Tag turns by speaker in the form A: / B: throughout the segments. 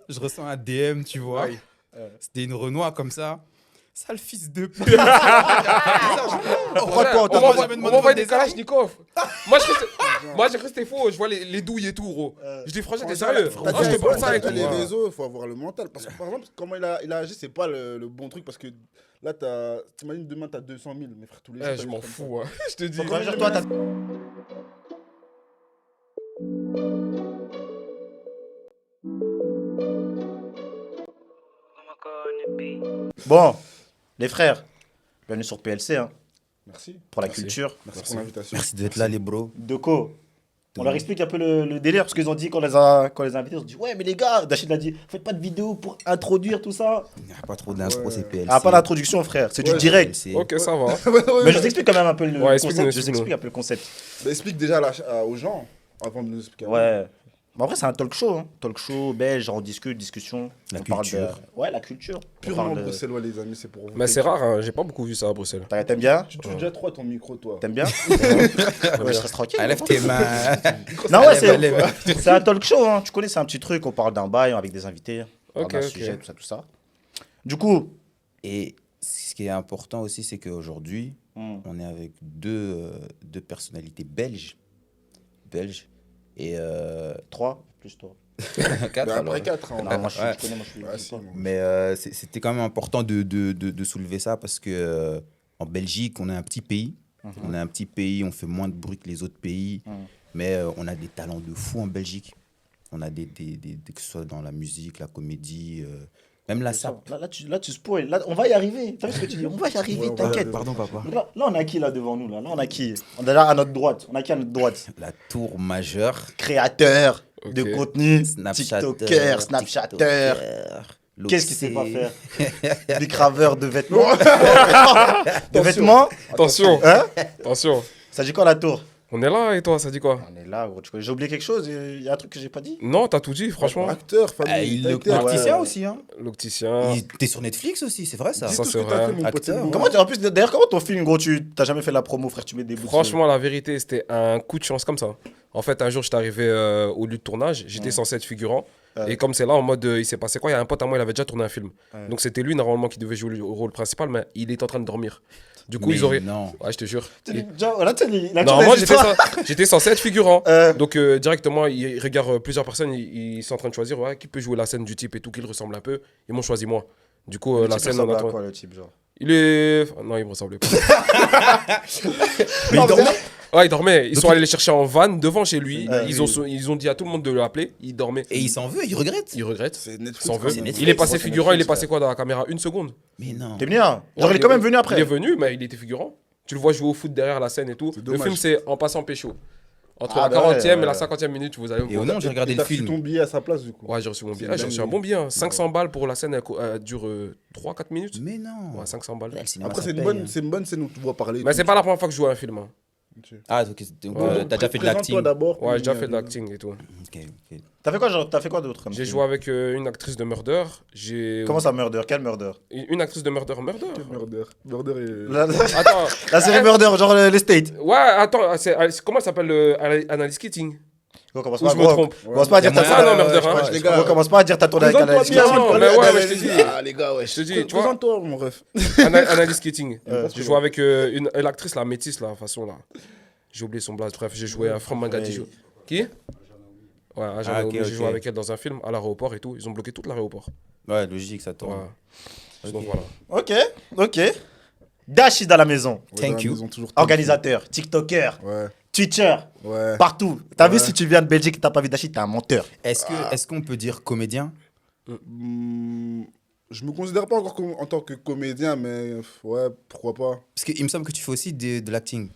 A: Je reçois un DM, tu vois.
B: Ouais.
A: C'était une Renoir comme ça. Sale fils de pute.
B: On
A: Pourquoi toi,
B: on m'envoie des Kalachnikov. Moi, je cru que c'était faux. Je vois les douilles et tout, gros. Je dis, franchement, t'es sérieux?
C: T'as
B: Ah, je te parle ça et tout.
C: les réseaux, il faut avoir le mental. Parce que par exemple, comment il a agi, c'est pas le bon truc. Parce que là, t'imagines demain, t'as 200 000. Mais frère, tous les jours.
B: Eh, je m'en fous, hein. Je te dis.
D: Donc, dire, toi, t'as... Bon, les frères, bienvenue sur PLC, hein,
C: Merci.
D: pour la
B: Merci.
D: culture.
C: Merci pour l'invitation.
A: Merci d'être là, les bros.
D: Deco, on leur explique un peu le délire, parce qu'ils ont dit, quand les a invités, ils ont dit, ouais, mais les gars, Dachid l'a dit, faites pas de vidéo pour introduire tout ça.
A: Il n'y a pas trop d'intro, c'est PLC.
D: Ah, pas d'introduction, frère, c'est du
C: Ouais,
D: direct.
A: PLC.
B: Ok, ça va.
D: Mais je vous explique quand même un peu le
B: Ouais,
D: concept. Je vous
B: explique-nous.
D: explique un peu le concept.
C: Mais explique déjà aux gens avant de nous expliquer.
D: Ouais. Mais en vrai, c'est un talk show, hein. Talk show belge, on discute, discussion.
A: La
D: On parle
A: culture.
D: Ouais, la culture. On
C: Purement
D: parle de-
C: bruxellois, les amis, c'est pour vous.
B: Mais c'est rare, hein. J'ai pas beaucoup vu ça à Bruxelles.
D: T'aimes bien?
C: Tu touches déjà trop à ton micro, toi.
D: T'aimes bien? Ouais, je reste tranquille.
A: Lève tes mains.
D: Non, ouais,
A: Lève.
D: c'est un talk show, hein. Tu connais, c'est un petit truc. On parle d'un bail avec des invités. On parle
B: Ok,
D: d'un
B: ok.
D: sujet, tout ça, tout ça. Du coup,
A: Et ce qui est important aussi, c'est qu'aujourd'hui, on est avec deux personnalités belges. Et
D: 3 plus toi.
A: quatre,
C: Mais
A: alors.
C: après 4, hein.
D: Non, moi, je
A: Ouais.
D: connais, moi, je suis.
C: Ah, si, moi.
A: Mais c'était quand même important de soulever ça parce que en Belgique, on est un petit pays. On est un petit pays, on fait moins de bruit que les autres pays. Mais on a des talents de fou en Belgique. On a que ce soit dans la musique, la comédie, même la sape.
D: Là, tu spoil. Là, on va y arriver. T'as vu ce que tu dis? On va y arriver,
C: Ouais,
D: t'inquiète.
A: Pardon, papa.
D: Là, on a qui là devant nous là on a qui? On est là à notre droite. On a qui à notre droite?
A: La tour majeure.
D: Créateur de
B: Ok.
D: contenu,
A: Snapchatter,
D: TikToker, Snapchatter.
A: TikToker,
D: Qu'est-ce qu'il sait pas
A: l'Oxé.
D: faire? Décraveur de vêtements. De vêtements?
B: Attention,
D: Hein?
B: attention.
D: Ça dit quoi la tour?
B: On est là et toi, ça dit quoi?
D: On est là, gros. J'ai oublié quelque chose? Il y a un truc que j'ai pas dit?
B: Non, t'as tout dit, franchement.
C: Acteur,
A: Ah,
C: famille.
A: il le
C: acteur.
A: praticien
D: ouais.
A: aussi, hein.
B: L'opticien.
A: T'es sur Netflix aussi, c'est vrai ça.
C: Dis
B: Ça,
C: tout
B: c'est
C: ce que t'as
B: vrai.
C: fait, mon pote.
A: Acteur.
D: Comment en plus, d'ailleurs, comment ton film, gros, tu t'as jamais fait la promo, frère? Tu mets des bouts.
B: Franchement, la vérité, c'était un coup de chance comme ça. En fait, un jour, j'étais arrivé au lieu de tournage. J'étais censé être figurant. Et comme c'est là, en mode, il s'est passé quoi? Il y a un pote à moi, il avait déjà tourné un film. Donc, c'était lui, normalement, qui devait jouer le rôle principal, mais il est en train de dormir. Du coup,
A: Mais
B: ils auraient.
A: non.
B: Ouais, je te jure.
D: Là, tu sais,
B: Non, moi, j'étais censé être figurant.
D: Euh.
B: Donc, directement, il regarde plusieurs personnes. Ils sont en train de choisir ouais, qui peut jouer la scène du type et tout, qui le ressemble un peu. Ils m'ont choisi moi. Du coup, la scène, on attend.
D: quoi, le type, genre?
B: Il est. Non, il me ressemblait pas.
A: Mais il dormait.
B: Ouais, il dormait. Ils sont allés le chercher en van devant chez lui.
D: Ouais,
B: Ils ont dit à tout le monde de l'appeler. Il dormait.
A: Et il s'en veut, il regrette.
B: Il regrette.
C: C'est Netflix.
B: S'en veut.
A: C'est Netflix.
B: Il est passé
D: Ouais, c'est
B: figurant. Il est
D: Netflix,
B: passé quoi dans la caméra? Une seconde.
A: Mais non.
D: T'es bien. Genre,
B: Ouais,
D: il est quand même venu après.
B: Il est venu, mais il était figurant. Tu le vois jouer au foot derrière la scène et tout. Le
C: dommage.
B: film, c'est en passant pécho. Entre
D: Ah,
B: la
D: bah ouais,
B: 40e et la
D: ouais.
B: 50e minute, vous allez
A: Et au nom, j'ai regardé le
C: T'as reçu
A: film.
C: ton billet à sa place, du coup.
B: Ouais, j'ai reçu mon billet.
C: C'est
B: J'ai reçu un
C: dingue.
B: bon billet. hein. 500 balles pour la scène. Elle dure 3-4 minutes.
A: Mais non.
B: Ouais, 500 balles.
A: Le cinéma,
C: Après,
A: ça
C: c'est une
A: paye,
C: bonne,
A: hein.
C: c'est une bonne scène où tu vois parler.
B: Mais c'est pas la première fois que je joue à un film. hein.
A: Ah, donc t'as déjà fait de
C: Présente-toi
A: l'acting.
C: d'abord.
B: Ouais, j'ai déjà
C: puis,
B: fait de l'acting et tout.
A: Ok, ok.
D: T'as fait quoi, genre, t'as fait quoi d'autre comme
B: J'ai
D: film?
B: joué avec une actrice de Murder.
D: Comment ça, Murder? Quel Murder?
B: Une actrice de Murder. Murder
C: Murder et...
B: Attends.
D: La série Murder, genre l'estate.
B: Ouais, attends. Comment ça s'appelle Analyse Kitting
D: On commence
B: Ou
D: pas
B: je me trompe
D: Commence pas à dire
A: Y a
D: t'as
A: moyen,
B: Ah non, Murder. hein.
C: les gars.
D: On commence pas à dire t'as tourné avec
C: Présente-toi
D: Alex
C: bien,
D: Kitty.
B: non,
C: parle
B: mais ouais,
C: d'Analyse-
B: mais je te dis.
C: Ah, les gars, ouais.
B: Je te dis, tu vois.
C: Présente-toi, mon ref.
B: Analyse Kitting. J'ai joué avec l'actrice, la métisse, là, façon là. J'ai oublié son blaze. Bref, j'ai joué à From Mangati. Qui? Ouais, à Jeanne
A: Ah, ok,
B: Naomi, j'ai joué
A: ok.
B: avec elle dans un film à l'aéroport et tout. Ils ont bloqué tout l'aéroport.
A: Ouais, logique, ça
B: Ouais.
A: tourne.
B: Donc voilà.
D: Ok. Dashid à la maison.
A: Thank you.
D: Organisateur, TikToker,
C: Ouais,
D: Twitcher,
C: ouais.
D: partout. T'as vu
C: Ouais.
D: si tu viens de Belgique et t'as pas vu Dashid, t'es un menteur.
A: Est-ce qu'on peut dire comédien?
C: Je me considère pas encore en tant que comédien, mais ouais, pourquoi pas.
A: Parce qu'il me semble que tu fais aussi de l'acting.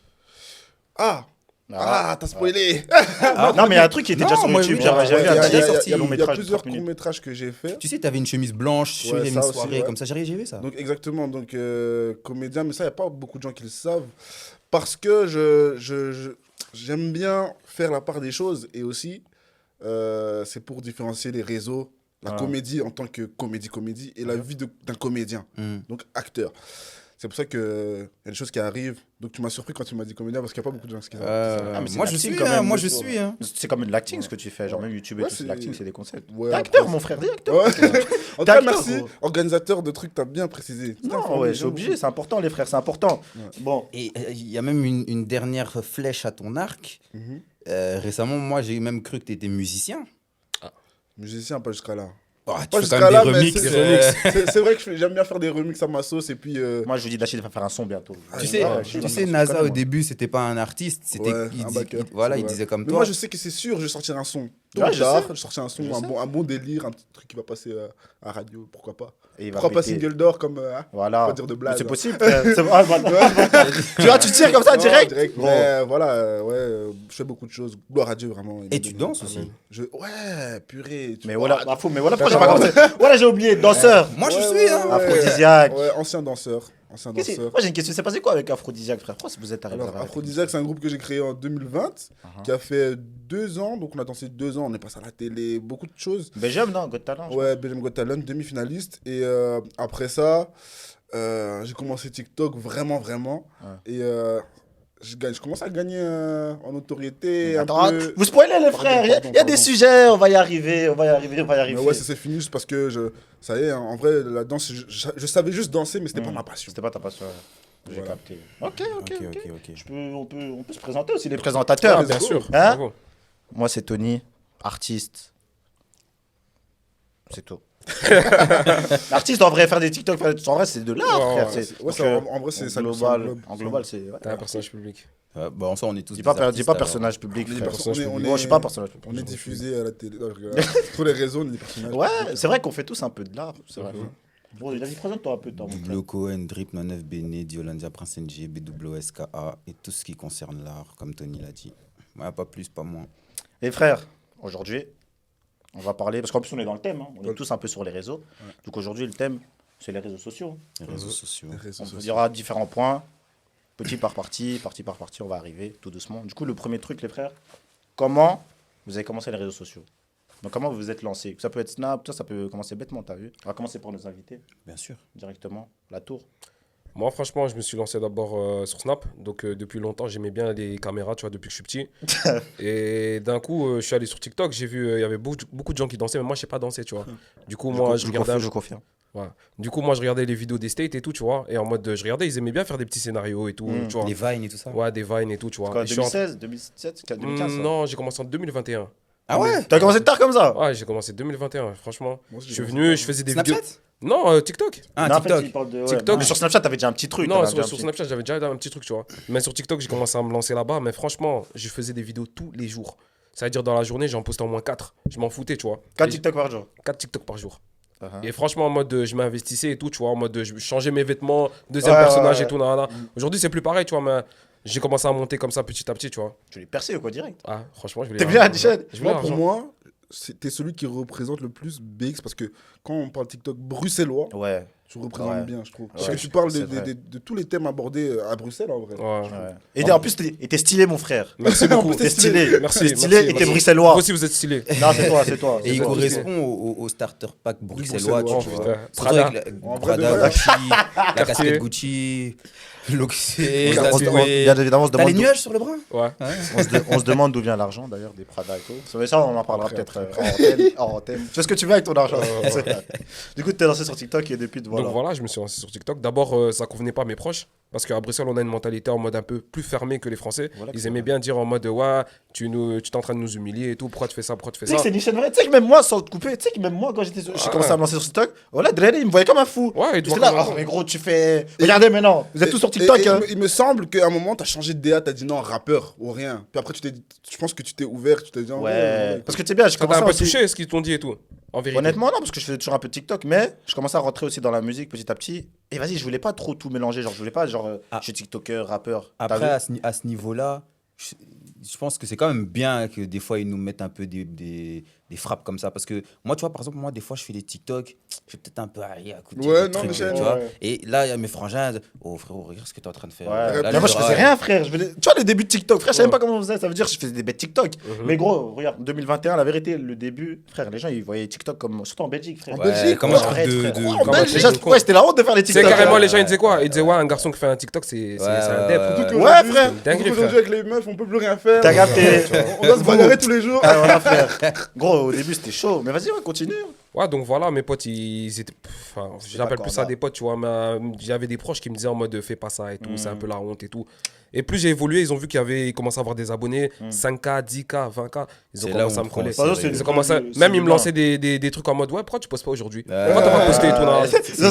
C: T'as spoilé.
D: Non, mais il y a un truc qui était
A: Non,
D: déjà sur
A: moi,
D: YouTube.
A: oui,
D: J'ai
A: ouais,
D: vu
A: ouais,
D: un
A: il y a-
D: petit
A: il y a-
D: sorti,
A: il y a
D: un long
C: Il y a
D: métrage de
C: plusieurs
D: 30 minutes.
C: courts-métrages que j'ai fait.
A: Tu sais, t'avais une chemise blanche, sur
C: Ouais,
A: une
C: ça aussi,
A: soirée
C: ouais.
A: comme ça. J'ai vu ça.
C: Donc exactement, donc comédien, mais ça, il n'y a pas beaucoup de gens qui le savent. Parce que j'aime bien faire la part des choses et aussi, c'est pour différencier les réseaux, la comédie en tant que comédie et la vie d'un comédien, donc acteur. C'est pour ça qu'il y a des choses qui arrivent. Donc tu m'as surpris quand tu m'as dit comédien parce qu'il n'y a pas beaucoup de gens qui savent.
D: Ah, mais c'est
A: moi, je
D: l'acting
A: suis,
D: quand
A: hein,
D: même,
A: moi,
D: le
A: je
D: tour.
A: suis. Hein.
D: C'est comme de l'acting ce que tu fais, genre même YouTube et
C: Ouais,
D: tout,
C: c'est-
D: l'acting, c'est des concepts.
C: Ouais,
D: T'es
C: après,
D: acteur,
C: c'est-
D: mon frère, t'es acteur.
C: Ouais. En tout
D: T'es
C: cas,
D: acteur,
C: merci.
D: gros.
C: Organisateur de trucs, t'as bien précisé.
D: Non, ouais, c'est obligé, c'est important, les frères, c'est important. Bon,
A: Et il y a même une dernière flèche à ton arc.
C: Mhm.
A: Récemment, moi, j'ai même cru que tu étais musicien.
C: Musicien, pas jusqu'à là.
A: Oh,
C: Pas
A: tu fais
C: jusqu'à
A: quand même
C: là,
A: des
C: mais
A: remixes.
C: c'est vrai que j'aime bien faire des remixes à ma sauce et puis.
D: moi je vous dis Dachid va faire un son bientôt.
A: Tu sais,
C: Ouais,
A: tu
C: je
A: sais,
C: connais,
A: NASA, au
D: moi.
A: début, c'était pas un artiste. C'était,
C: Ouais, un backup,
A: voilà,
C: c'est
A: il
C: vrai.
A: disait comme
C: Mais
A: toi.
C: moi, je sais que c'est sûr, je vais sortir un son. Tôt
D: Ouais,
C: ou
D: je
C: tard,
D: sais.
C: je vais sortir un son,
D: Je sais.
C: un bon délire, un petit truc qui va passer à radio, pourquoi pas.
D: Et il va
C: Pourquoi pas
D: péter.
C: single d'or comme.
D: Voilà.
C: Pas dire de blague.
D: C'est possible. C'est vrai, voilà. Tu vois, tu tires comme ça
C: Non,
D: direct. Bon.
C: Mais voilà, je fais beaucoup de choses. Gloire à Dieu, vraiment. il
A: Et
C: m'a
A: tu
C: donné-
A: danses aussi.
C: Ouais, purée.
D: Mais voilà, bah, fou, mais voilà pourquoi j'ai pas commencé. Voilà, j'ai oublié, danseur.
A: Moi, je suis, hein.
D: Aphrodisiaque.
C: Ouais, ancien danseur. Ancien
D: Qu'est-ce que-
C: danseur.
D: Moi j'ai une question, c'est passé quoi avec Aphrodisiaque, frère? Pourquoi vous êtes arrivé
C: Alors,
D: à
C: Aphrodisiaque, c'est un groupe que j'ai créé en 2020, qui a fait 2 ans. Donc, on a dansé 2 ans. On est passé à la télé, beaucoup de choses.
D: Belgium, non? Got Talent.
C: Ouais, Belgium Got Talent, demi-finaliste. Et après ça, j'ai commencé TikTok vraiment.
D: Ouais.
C: Et je commence à gagner en notoriété.
D: Attends,
C: un peu.
D: vous spoilez les
C: Pardon,
D: frères, il y a
C: pardon.
D: des sujets, on va y arriver, on va y arriver.
C: Mais ouais, ça s'est fini juste parce que ça y est, hein, en vrai, la danse, je savais juste danser, mais c'était pas ma passion.
D: C'était pas ta passion. J'ai
C: Voilà.
D: capté. Ok.
A: Ok.
D: On peut se présenter aussi, les présentateurs.
C: Ouais,
B: Bien sûr.
D: Hein
B: Bravo.
D: Moi, c'est Tony, artiste. C'est tout. L'artiste, en vrai, faire des TikTok, en vrai, c'est de l'art,
B: Ouais,
D: frère.
B: ouais,
D: C'est-
C: Ouais,
D: donc,
C: en vrai, c'est
D: en
C: ça.
D: global, en global, c'est. ouais.
B: T'es un personnage public.
A: Bah, en soi, on est tous
D: Dis
A: des
D: pas,
A: artistes,
D: dis pas
A: alors.
D: personnage public,
C: On est des
D: frère.
C: personnages publics.
D: Moi, je suis pas personnage public.
C: On est diffusé à la télé. Non, je rigole. Sur les réseaux, on est des personnages.
D: Ouais, c'est vrai qu'on fait tous un peu de l'art, c'est vrai. Bon, il a dit, présente-toi un peu, toi, mon frère.
A: Gloco, Drip, 99 Béné, Diolandia, Prince NG, BWSKA et tout ce qui concerne l'art, comme Tony l'a dit. Ouais, pas plus, pas moins.
D: Et frère, aujourd'hui, on va parler, parce qu'en plus on est dans le thème, hein, on est tous un peu sur les réseaux. Donc aujourd'hui, le thème, c'est les réseaux sociaux.
A: Les réseaux sociaux.
C: Les réseaux
D: On vous
C: sociaux.
D: dira différents points, partie par partie, on va arriver tout doucement. Du coup, le premier truc, les frères, comment vous avez commencé les réseaux sociaux? Donc comment vous vous êtes lancé? Ça peut être Snap, ça peut commencer bêtement, t'as vu? On va commencer par nos invités,
A: Bien sûr.
D: directement. La tour.
B: Moi, franchement, je me suis lancé d'abord sur Snap. Donc, depuis longtemps, j'aimais bien les caméras, tu vois, depuis que je suis petit. Et d'un coup, je suis allé sur TikTok. J'ai vu, il y avait beaucoup de gens qui dansaient, mais moi, je sais pas danser, tu vois. Du coup, moi, je regardais.
D: Je confirme.
B: Ouais. Du coup, moi, je regardais les vidéos des States et tout, tu vois. Et en mode, je regardais, ils aimaient bien faire des petits scénarios et tout, tu vois.
A: Les Vines et tout ça.
B: Ouais, des Vines et tout, tu vois.
D: Quoi,
B: Et je suis en-
D: 2016, 2017, 2015 ça
B: Non, j'ai commencé en 2021.
A: Ah ouais.
D: T'as commencé tard comme ça?
B: Ouais, j'ai commencé 2021, franchement.
C: Moi aussi,
B: Je
C: j'ai
B: suis
C: commencé
B: venu,
C: tard.
B: je faisais des
A: Snapchat
B: vidéos. Non, TikTok.
A: Ah,
D: Non, en fait,
A: TikTok.
D: il parle de- ouais.
B: TikTok.
D: Mais sur Snapchat, t'avais déjà un petit truc.
B: Non,
D: t'avais
B: sur,
D: déjà un
B: sur
D: petit-
B: Snapchat, j'avais déjà un petit truc, tu vois. Mais sur TikTok, j'ai commencé à me lancer là-bas. Mais franchement, je faisais des vidéos tous les jours. Ça veut dire dans la journée, j'en postais au moins 4. Je m'en foutais, tu vois.
D: 4
B: Et-
D: TikTok par jour.
B: 4 TikTok par jour.
D: Uh-huh.
B: Et franchement, en mode, je m'investissais et tout, tu vois. En mode, je changeais mes vêtements, deuxième
D: Ouais,
B: personnage
D: ouais,
B: et tout. Nanana. Aujourd'hui, c'est plus pareil, tu vois. Mais j'ai commencé à monter comme ça petit à petit, tu vois.
D: Tu l'es percé ou quoi, direct?
B: Ah, franchement, je voulais.
D: T'es bien,
B: l'argent.
D: Dichel?
B: Je voulais
C: Moi, pour
B: l'argent.
C: moi, t'es celui qui représente le plus BX parce que quand on parle TikTok bruxellois,
D: Ouais.
C: tu représentes
D: Ouais.
C: bien, je trouve.
D: Ouais,
C: Parce que tu parles
D: c'est vrai.
C: de tous les thèmes abordés à Bruxelles, en vrai.
B: Ouais.
D: Et en plus, t'es stylé, mon frère.
B: Merci beaucoup.
D: T'es stylé.
B: Merci,
D: T'es stylé
B: merci,
D: et t'es
B: merci.
D: bruxellois.
B: Vous aussi, vous êtes stylé.
D: Non, c'est toi, c'est toi.
A: Et il
D: c'est toi.
A: correspond au starter pack bruxellois,
C: bruxellois,
A: tu
B: oh,
A: vois.
B: putain.
A: Surtout
B: Prada.
A: avec
C: En vrai
A: Prada,
C: de vrai.
A: Gucci, la
B: Cartier.
A: casquette Gucci, l'Oxé,
D: Bien évidemment, on se
A: T'as
D: demande
A: les nuages sur le bras?
B: Ouais.
D: on se demande d'où vient l'argent, d'ailleurs, des Prada et tout. Ça, on en parlera
C: Après,
D: peut-être hors antenne. Tu fais ce que tu veux avec ton argent. Du coup, t'es lancé sur TikTok et depuis, voilà.
B: Donc voilà, je me suis lancé sur TikTok. D'abord, ça convenait pas à mes proches. Parce qu'à Bruxelles, on a une mentalité en mode un peu plus fermée que les Français.
D: Voilà,
B: Ils
D: c'est
B: aimaient
D: vrai.
B: bien dire en mode, ouais, tu t'es en train de nous humilier et tout. Pourquoi tu fais ça? Pourquoi tu fais
D: Tu sais
B: ça?
D: que c'est une chaîne vraie. Tu sais que même moi, sans te couper, tu sais que même moi, quand j'ai commencé à me lancer sur TikTok, voilà, Drelly, il me voyait comme un fou.
B: Ouais, il te
D: J'étais
B: voit
D: là,
B: comme un
D: oh, mais gros, tu fais. Regardez maintenant, vous êtes tous sur
C: Et-
D: TikTok.
C: et
D: hein.
C: il me semble qu'à un moment, t'as changé de DA, t'as dit non, rappeur ou rien. Puis après, je pense que tu t'es ouvert, tu t'es dit,
D: Ouais, parce que tu sais bien, je
B: Ça t'a
D: commençais
B: un peu
D: aussi.
B: touché ce qu'ils t'ont dit et tout. En vérité.
D: Honnêtement, non, parce que je faisais toujours un peu de TikTok, mais je commençais à rentrer aussi dans la musique petit à petit. Et vas-y, je voulais pas trop tout mélanger. Genre, je voulais pas, je suis TikToker, rappeur. T'as
A: Après,
D: vu
A: à ce niveau-là, je pense que c'est quand même bien que des fois, ils nous mettent un peu des des frappes comme ça. Parce que moi, tu vois, par exemple, moi, des fois, je fais des TikTok, je fais peut-être un peu aller à côté
C: Ouais,
A: des
C: non,
A: trucs,
C: mais
A: tu
C: c'est-
A: vois.
D: ouais.
A: Et là, il y a mes frangins, oh frérot, regarde ce que tu es en train de faire.
D: Ouais.
A: Là,
D: Mais moi, je
A: leur-
D: faisais rien, frère. Tu vois, les débuts de TikTok, frère, je savais
B: Ouais.
D: pas comment on faisait. Ça veut dire que je faisais des bêtes TikTok. Mais gros, regarde, 2021, la vérité, le début, frère, les gens, ils voyaient TikTok comme. Surtout en Belgique, frère.
C: En
A: Ouais,
C: Belgique,
A: comme
C: ouais.
A: un truc
D: Arrête,
A: de.
D: frère.
A: de-
D: Ouais, en
B: comme un
D: Belgique,
B: truc
D: déjà,
B: de con.
D: ouais, c'était la honte de faire les
B: C'est
D: TikTok.
B: carrément,
D: frère.
B: les gens, ils disaient quoi? Ils disaient, ouais, un garçon qui fait un TikTok, c'est un
A: ouais,
B: dep.
A: ouais.
C: Surtout
D: Ouais,
C: qu'aujourd'hui-
D: frère.
C: surtout
B: Dinguerie,
C: qu'aujourd'hui,
B: frère.
C: avec les meufs, on peut plus rien faire.
D: T'as capté.
C: On doit se bagarrer tous les jours.
D: Ah, voilà, frère. Gros, au début, c'était chaud. Mais vas-y, ouais, continue.
B: Ouais, donc voilà, mes potes, ils étaient. Enfin, j'appelle
D: pas
B: plus ça
D: corda.
B: des potes, tu vois, mais j'avais des proches qui me disaient en mode fais pas ça et tout, c'est un peu la honte et tout. Et plus j'ai évolué, ils ont vu ils commençaient à avoir des abonnés, 5K, 10K, 20K. Ils ont
A: C'est là
B: commencé
A: où
B: à
A: on
B: me
A: prend
B: coller.
A: au sérieux.
B: Ils ont commencé à-
D: C'est
B: Même ils me
D: humain.
B: lançaient des trucs en mode ouais, pourquoi tu postes pas aujourd'hui?
A: Ouais,
B: Pourquoi t'as pas posté et tout là?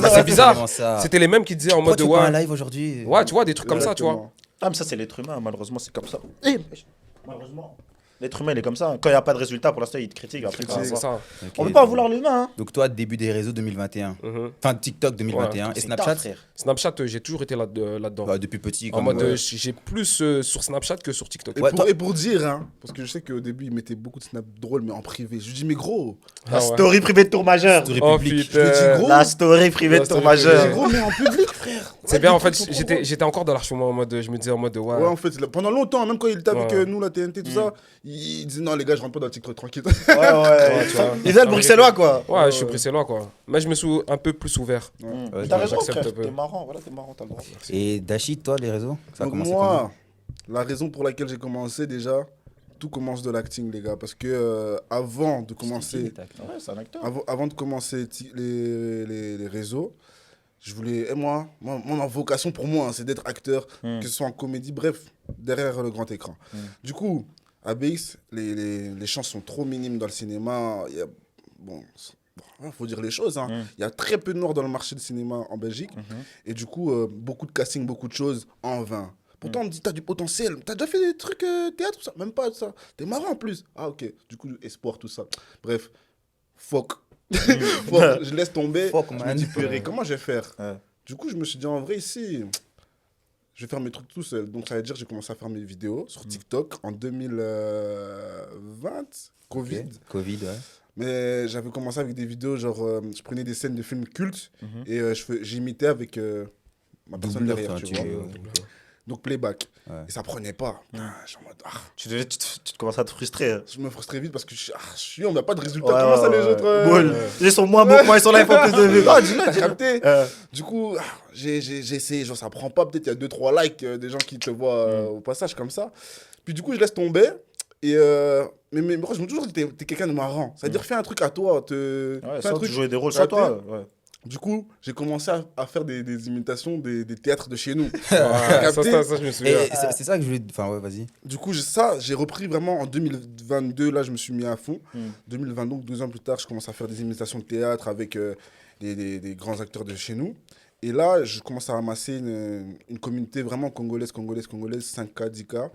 B: C'est bizarre.
A: vraiment ça.
B: C'était les mêmes qui disaient en
A: Pourquoi
B: mode
A: tu fais pas un
B: ouais.
A: live aujourd'hui?
B: Ouais, tu vois, des trucs comme ça, tu vois.
C: Exactement.
D: Ah, mais ça, c'est l'être humain, malheureusement, c'est comme ça. Malheureusement. L'être humain, il est comme ça. Quand il n'y a pas de résultat, pour l'instant, il te critique. Après,
B: Ouais, c'est ça.
A: Ok,
D: on peut pas
A: donc-
D: vouloir l'humain. Hein.
A: Donc, toi, début des réseaux 2021.
B: Mhm.
A: Enfin, TikTok 2021. Et
D: C'est
A: Snapchat
D: tard, frère.
B: Snapchat, j'ai toujours été là-dedans.
A: Bah, depuis petit.
B: En
A: comme,
B: mode,
A: ouais.
B: j'ai plus sur Snapchat que sur TikTok.
C: Et,
A: Ouais,
C: pour,
A: toi-
C: et pour dire, hein, parce que je sais qu'au début, ils mettaient beaucoup de snaps drôles, mais en privé. Je lui dis, mais gros,
B: Ah
D: La
B: ouais.
D: story privée de tour majeur.
A: Story
B: Oh
A: public.
C: je lui dis,
B: putain.
C: gros,
D: La story privée
B: La
D: de tour
B: story privée.
C: je
D: majeur.
C: dis, gros, mais en public, frère.
B: C'est
C: Ouais,
B: bien,
C: des
B: en fait,
C: trucs sont trop drôles.
B: j'étais encore dans l'archement en mode, je me disais en mode ouais.
C: Ouais, en fait, pendant longtemps, même quand il était avec
B: Ouais.
C: nous, la TNT, tout ça, il disait, non, les gars, je rentre pas dans le TikTok, tranquille.
D: Ouais, ouais.
B: tu vois.
D: Ils étaient le bruxellois, quoi.
B: Ouais, je suis bruxellois quoi. Mais je me suis un peu plus ouvert.
A: Ouais,
D: T'as raison,
B: j'accepte
D: frère.
B: un peu.
D: T'es marrant, voilà, t'es marrant, t'as le droit.
A: Et Dachit, toi, les réseaux ça a
C: Donc
A: commencé
C: moi, la raison pour laquelle j'ai commencé déjà, tout commence de l'acting, les gars. Parce que avant de commencer,
D: Ouais, c'est un acteur.
C: avant de commencer les réseaux, je voulais, et moi, ma vocation pour moi, hein, c'est d'être acteur, que ce soit en comédie, bref, derrière le grand écran. Du coup, à BX, les chances sont trop minimes dans le cinéma. Il y a, bon, faut dire les choses. Hein. Il y a très peu de noirs dans le marché du cinéma en Belgique. Et du coup, beaucoup de casting, beaucoup de choses en vain. Pourtant, on me dit, t'as du potentiel. T'as déjà fait des trucs théâtre, tout ça. Même pas tout ça. T'es marrant en plus. Ah, ok. Du coup, espoir, tout ça. Bref, fuck. Fuck. Je laisse tomber.
A: Fuck,
C: Je me
A: man.
C: dis, purée, comment je vais faire?
D: Ouais.
C: Du coup, je me suis dit, en vrai, ici, je vais faire mes trucs tout seul. Donc, ça veut dire que j'ai commencé à faire mes vidéos sur TikTok en 2020, Covid.
A: Ok. Covid, ouais.
C: Mais j'avais commencé avec des vidéos, genre, je prenais des scènes de films cultes et j'imitais avec ma personne
A: Doubleur,
C: derrière,
A: enfin,
C: tu vois.
A: ok.
C: Donc, playback.
A: Ouais.
C: Et ça prenait pas. Putain, je suis en mode,
D: Tu te commences à te frustrer. Hein.
C: je me frustrais vite parce que on n'a pas de résultat. Comment ça, les autres
D: Boule. Ils sont moins beaux que moi, ils sont là, ils font plus de vues. Ah, dis-le,
C: T'as
D: dis-le.
C: capté. Du coup, j'ai essayé, genre ça prend pas, peut-être il y a 2-3 likes des gens qui te voient au passage comme ça. Puis du coup, je laisse tomber. Et mais moi, je me dis toujours que t'es quelqu'un de marrant. C'est-à-dire, fais un truc à toi.
D: Ouais,
C: Fais un
D: sans
C: truc.
D: tu jouer des rôles
C: T'as
D: sur toi.
C: capté.
D: Ouais.
C: Du coup, j'ai commencé à faire des imitations des théâtres de chez nous.
B: Ouais, ça,
C: capté.
B: je me souviens.
A: Et c'est ça que je voulais. Enfin, ouais, vas-y.
C: Du coup, j'ai repris vraiment en 2022. Là, je me suis mis à fond. 2020, donc 2 ans plus tard, je commence à faire des imitations de théâtre avec des grands acteurs de chez nous. Et là, je commence à ramasser une communauté vraiment congolaise, 5K, 10K.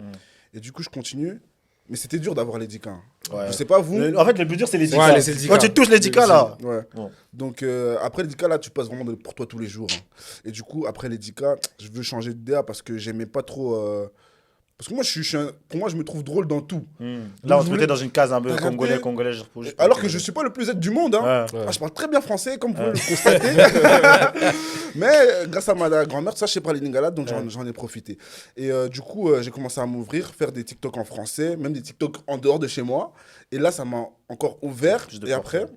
C: Et du coup, je continue. Mais c'était dur d'avoir les 10K.
D: Ouais.
C: Je sais pas vous.
D: En fait, le plus dur, c'est les 10K.
B: Ouais, les 10K.
D: Quand tu touches les 10K, là.
C: Ouais.
D: Bon.
C: Donc, après les 10K, là, tu passes vraiment pour toi tous les jours. Hein. Et du coup, après les 10K, je veux changer de DA parce que j'aimais pas trop. Parce que moi, pour moi, je me trouve drôle dans tout.
D: Là, on
C: je
D: te
C: voulais-
D: mettait dans une case un peu
C: T'as capté.
D: congolais.
C: Alors que je suis pas le plus Z du monde. Hein.
D: Ouais.
C: Ah, je parle très bien français, comme vous pouvez le constater. Mais grâce à ma grand-mère, ça, je sais parler lingala, donc j'en ai profité. Et du coup, j'ai commencé à m'ouvrir, faire des TikTok en français, même des TikTok en dehors de chez moi. Et là, ça m'a encore ouvert.
D: Plus de
C: Et
D: force,
C: après,
D: ouais.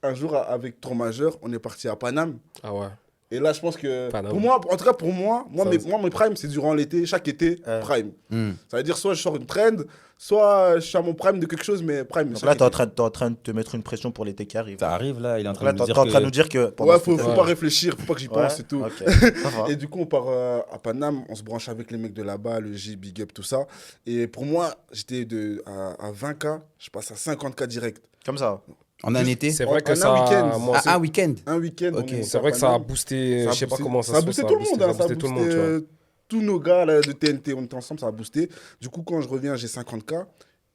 C: un jour, avec Tour Majeur, on est parti à Paname.
B: Ah ouais.
C: Et là, je pense que,
B: Paname.
C: pour moi, en tout cas pour moi,
B: Ça,
C: mes primes, c'est durant l'été, chaque été, prime.
A: Hmm.
C: Ça veut dire soit je sors une trend, soit je suis à mon prime de quelque chose, mais prime.
D: Donc
C: chaque
D: là, t'es
C: été.
D: en train de te mettre une pression pour l'été qui arrive.
A: Ça arrive là, il est en
D: Donc
A: train
D: là,
A: de
D: t'es
A: nous dire
D: en train de nous
A: que.
D: dire que. pendant
C: Ouais,
D: cet
C: faut
D: été-
C: pas réfléchir, faut pas que j'y pense, c'est tout.
D: Ok, ça va.
C: Et du coup, on part à Paname, on se branche avec les mecs de là-bas, le J, Big Up, tout ça. Et pour moi, j'étais à 20K, je passe à 50K direct.
D: Comme ça.
A: En un été.
B: C'est vrai que
C: en un
B: ça.
C: week-end.
B: moi
A: Ah,
B: aussi,
A: un week-end.
C: Un week-end,
A: Ok.
C: on est
B: c'est
C: à
B: vrai que ça a
C: Paname.
B: boosté.
C: Ça a
B: Je sais pas
C: boosté-
B: comment
C: ça a
B: se
C: boosté
B: fait,
C: tout le monde, hein,
B: Ça a boosté tout le monde, tu vois.
C: tous nos gars là, de TNT, on était ensemble, ça a boosté. Du coup, quand je reviens, j'ai 50K.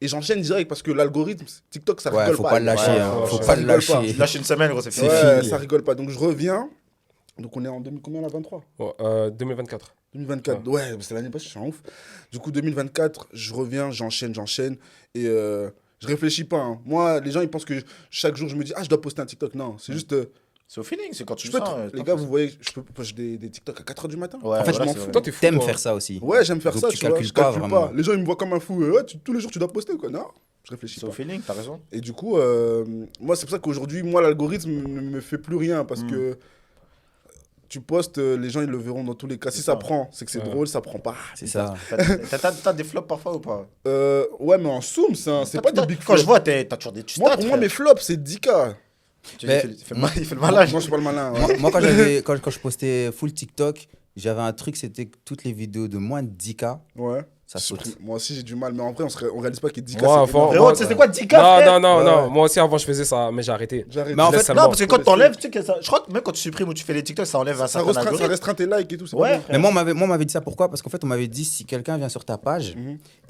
C: Et j'enchaîne direct parce que l'algorithme, TikTok, ça
A: Ouais,
C: rigole
A: faut
C: pas.
A: pas le lâcher.
B: Ouais,
A: hein,
B: ouais,
A: faut
B: ouais.
A: pas
C: Ça
A: le
C: rigole pas.
A: lâcher.
D: Tu lâches une semaine, gros, c'est fini.
C: Ouais,
A: fini.
C: ça rigole pas. Donc je reviens. Donc on est en combien là, 23
B: Ouais, 2024.
C: 2024, ouais, c'est l'année passée, je suis en ouf. Du coup, 2024, je reviens, j'enchaîne. Et Je réfléchis pas. Hein. Moi, les gens, ils pensent que chaque jour, je me dis, je dois poster un TikTok. Non, c'est juste.
D: C'est au feeling, c'est quand tu
C: Je
D: le
C: peux
D: sens.
C: les gars, vous voyez, je peux poster des TikTok à 4h du matin.
D: Ouais,
A: En fait,
D: voilà,
C: je m'en
D: c'est
C: fous.
D: vrai.
B: Toi, t'es fou.
A: T'aimes
B: toi.
A: faire ça aussi.
C: Ouais, j'aime faire
A: Donc
C: ça.
A: tu
C: vois,
A: calcules
C: je
A: pas
C: calcule
A: vraiment.
C: pas. Les gens, ils me voient comme un fou. Ouais, tous les jours, tu dois poster, quoi. Non, je réfléchis
D: C'est
C: pas.
D: au feeling, t'as raison.
C: Et du coup, moi, c'est pour ça qu'aujourd'hui, moi, l'algorithme ne me fait plus rien parce que tu postes, les gens, ils le verront dans tous les cas. Si ça prend, c'est que c'est drôle, ça prend pas.
A: C'est ça.
D: T'as des flops parfois ou pas?
C: Ouais, mais en soum, c'est pas des big
D: Quand
C: flops.
D: je vois, t'as toujours des
C: Moi,
D: stats,
C: pour moi,
D: frère.
C: mes flops, c'est 10K.
A: Mais-
D: Il fait le malin.
C: Moi, je suis pas le malin. Ouais.
A: Moi, quand je postais full TikTok, j'avais un truc, c'était que toutes les vidéos de moins de 10K,
C: Ouais.
A: ça saute.
C: Moi aussi, j'ai du mal. Mais en vrai, on réalise pas que 10K,
B: Moi,
C: c'est
B: avant-
C: énorme.
D: Frérot, tu sais c'est quoi 10K, frère?
B: Non.
C: Ouais.
B: Moi aussi, avant, je faisais ça, mais j'ai arrêté.
C: J'arrête.
A: Mais en
B: Laisse
A: fait,
B: seulement.
D: Non, parce que quand t'enlèves, tu sais que ça. Je crois que même quand tu supprimes ou tu fais les TikTok, ça enlève un
C: ça
D: certain
C: restreint, ça
D: algorithme.
C: restreint tes likes et tout. C'est
D: Ouais,
C: pas bien.
D: frère.
A: Mais moi, on m'avait dit ça pourquoi? Parce qu'en fait, on m'avait dit si quelqu'un vient sur ta page